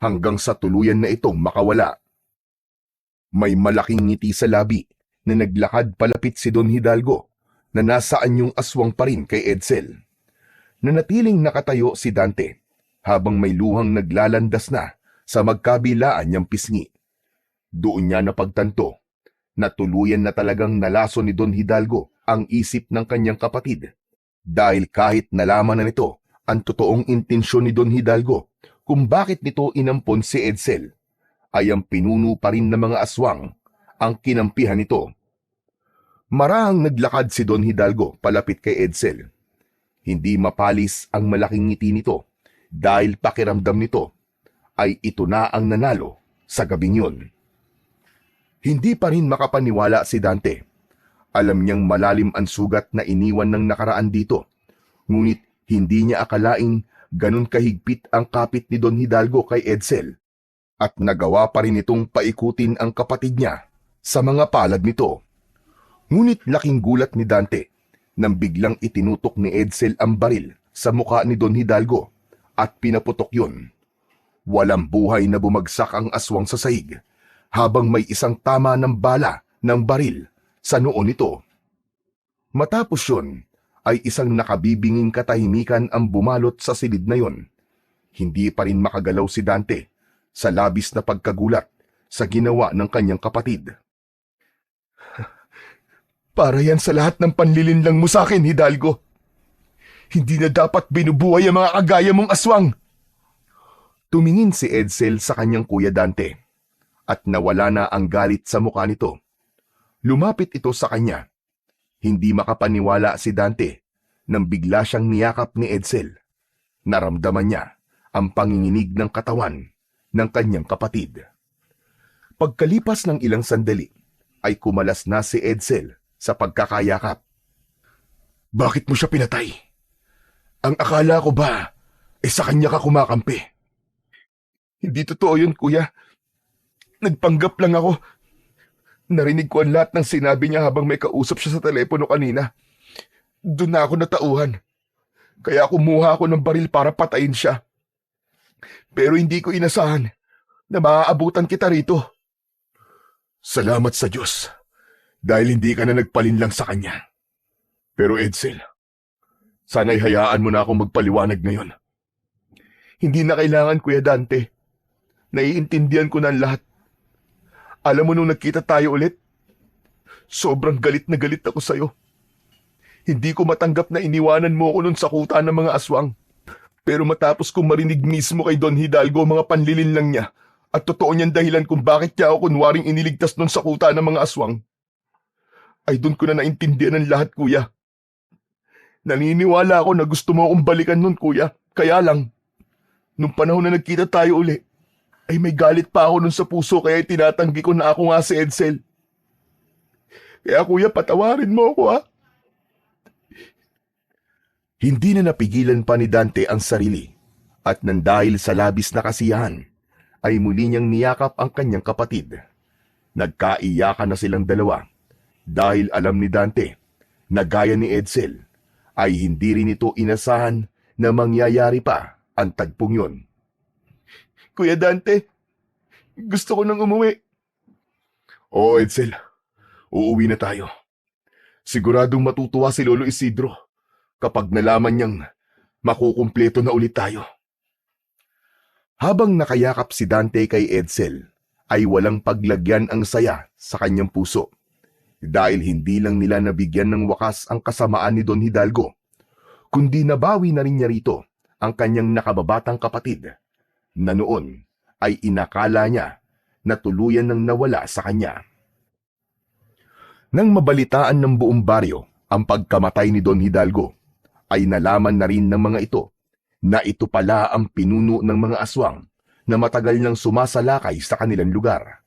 Speaker 3: hanggang sa tuluyan na itong makawala. May malaking ngiti sa labi na naglakad palapit si Don Hidalgo na nasa anyong aswang pa rin kay Edsel. Nanatiling nakatayo si Dante habang may luhang naglalandas na sa magkabilaan niyang pisngi. Doon niya napagtanto na tuluyan na talagang nalaso ni Don Hidalgo ang isip ng kanyang kapatid, dahil kahit nalaman na nito ang totoong intensyon ni Don Hidalgo kung bakit nito inampon si Edsel, ay ang pinuno pa rin ng mga aswang ang kinampihan nito. Marahang naglakad si Don Hidalgo palapit kay Edsel. Hindi mapalis ang malaking ngiti nito dahil pakiramdam nito ay ito na ang nanalo sa gabing yun. Hindi pa rin makapaniwala si Dante. Alam niyang malalim ang sugat na iniwan ng nakaraan dito, ngunit hindi niya akalaing ganun kahigpit ang kapit ni Don Hidalgo kay Edsel, at nagawa pa rin itong paikutin ang kapatid niya sa mga palad nito. Ngunit laking gulat ni Dante nang biglang itinutok ni Edsel ang baril sa mukha ni Don Hidalgo at pinaputok yun. Walang buhay na bumagsak ang aswang sa sahig habang may isang tama ng bala ng baril sa noo nito. Matapos yun ay isang nakabibinging katahimikan ang bumalot sa silid na yon. Hindi pa rin makagalaw si Dante sa labis na pagkagulat sa ginawa ng kanyang kapatid. Para yan sa lahat ng panlilinlang mo sa akin, Hidalgo. Hindi na dapat binubuhay ang mga kagaya mong aswang. Tumingin si Edsel sa kanyang kuya Dante at nawala na ang galit sa mukha nito. Lumapit ito sa kanya. Hindi makapaniwala si Dante nang bigla siyang niyakap ni Edsel. Naramdaman niya ang panginginig ng katawan ng kanyang kapatid. Pagkalipas ng ilang sandali ay kumalas na si Edsel sa pagkakayakap. Bakit mo siya pinatay? Ang akala ko ba sa kanya ka kumakampi? Hindi totoo yun, kuya. Nagpanggap lang ako. Narinig ko ang lahat ng sinabi niya habang may kausap siya sa telepono kanina. Doon na ako natauhan. Kaya kumuha ako ng baril para patayin siya. Pero hindi ko inasahan na maaabutan kita rito. Salamat sa Diyos dahil hindi ka na nagpalinlang sa kanya. Pero Edsel, sana'y hayaan mo na akong magpaliwanag ngayon. Hindi na kailangan, Kuya Dante. Naiintindihan ko na ang lahat. Alam mo nung nagkita tayo ulit, sobrang galit na galit ako sa'yo. Hindi ko matanggap na iniwanan mo ako nun sa kuta ng mga aswang. Pero matapos kong marinig mismo kay Don Hidalgo mga panlilinlang niya at totoo niyang dahilan kung bakit niya ako kunwaring iniligtas nun sa kuta ng mga aswang, ay doon ko na naintindihan ang lahat, kuya. Naniniwala ako na gusto mo akong balikan nun, kuya. Kaya lang, nung panahon na nagkita tayo uli, ay may galit pa ako nun sa puso kaya tinatanggi ko na ako nga si Edsel. Kaya kuya, patawarin mo ako, ha? Hindi na napigilan pa ni Dante ang sarili at nang dahil sa labis na kasiyahan, ay muli niyang niyakap ang kanyang kapatid. Nagkaiyakan na silang dalawa dahil alam ni Dante na gaya ni Edsel ay hindi rin ito inasahan na mangyayari pa ang tagpong yun. Kuya Dante, gusto ko nang umuwi. Oo, Edsel. Uuwi na tayo. Siguradong matutuwa si Lolo Isidro kapag nalaman niyang makukumpleto na ulit tayo. Habang nakayakap si Dante kay Edsel, ay walang paglagyan ang saya sa kanyang puso. Dahil hindi lang nila nabigyan ng wakas ang kasamaan ni Don Hidalgo, kundi nabawi na rin niya rito ang kanyang nakababatang kapatid, na noon ay inakala niya na tuluyan nang nawala sa kanya. Nang mabalitaan ng buong baryo ang pagkamatay ni Don Hidalgo, ay nalaman na rin ng mga ito na ito pala ang pinuno ng mga aswang na matagal nang sumasalakay sa kanilang lugar.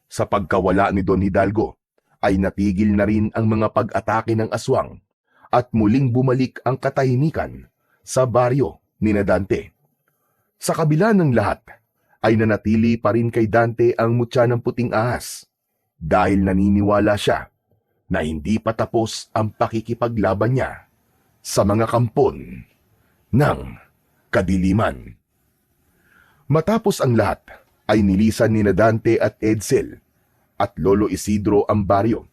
Speaker 3: Sa pagkawala ni Don Hidalgo, ay natigil na rin ang mga pag-atake ng aswang at muling bumalik ang katahimikan sa baryo ni Dante. Sa kabila ng lahat, ay nanatili pa rin kay Dante ang mutya ng puting ahas dahil naniniwala siya na hindi pa tapos ang pakikipaglaban niya sa mga kampon ng kadiliman. Matapos ang lahat, ay nilisan ni Dante at Edsel at Lolo Isidro ang baryo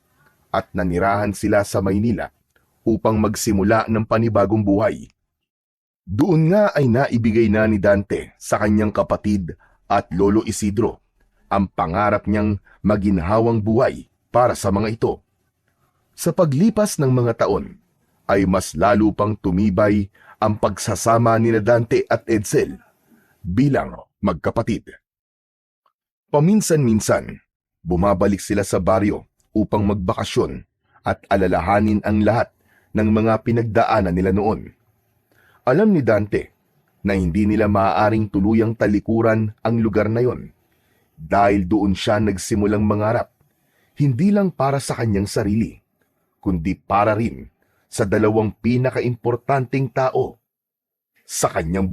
Speaker 3: at nanirahan sila sa Maynila upang magsimula ng panibagong buhay. Doon nga ay naibigay na ni Dante sa kanyang kapatid at Lolo Isidro ang pangarap niyang maginhawang buhay para sa mga ito. Sa paglipas ng mga taon, ay mas lalo pang tumibay ang pagsasama ni Dante at Edsel bilang magkapatid. Paminsan-minsan, bumabalik sila sa baryo upang magbakasyon at alalahanin ang lahat ng mga pinagdaanan nila noon. Alam ni Dante na hindi nila maaaring tuluyang talikuran ang lugar na yon dahil doon siya nagsimulang mangarap, hindi lang para sa kanyang sarili, kundi para rin sa dalawang pinakaimportanteng tao sa kanyang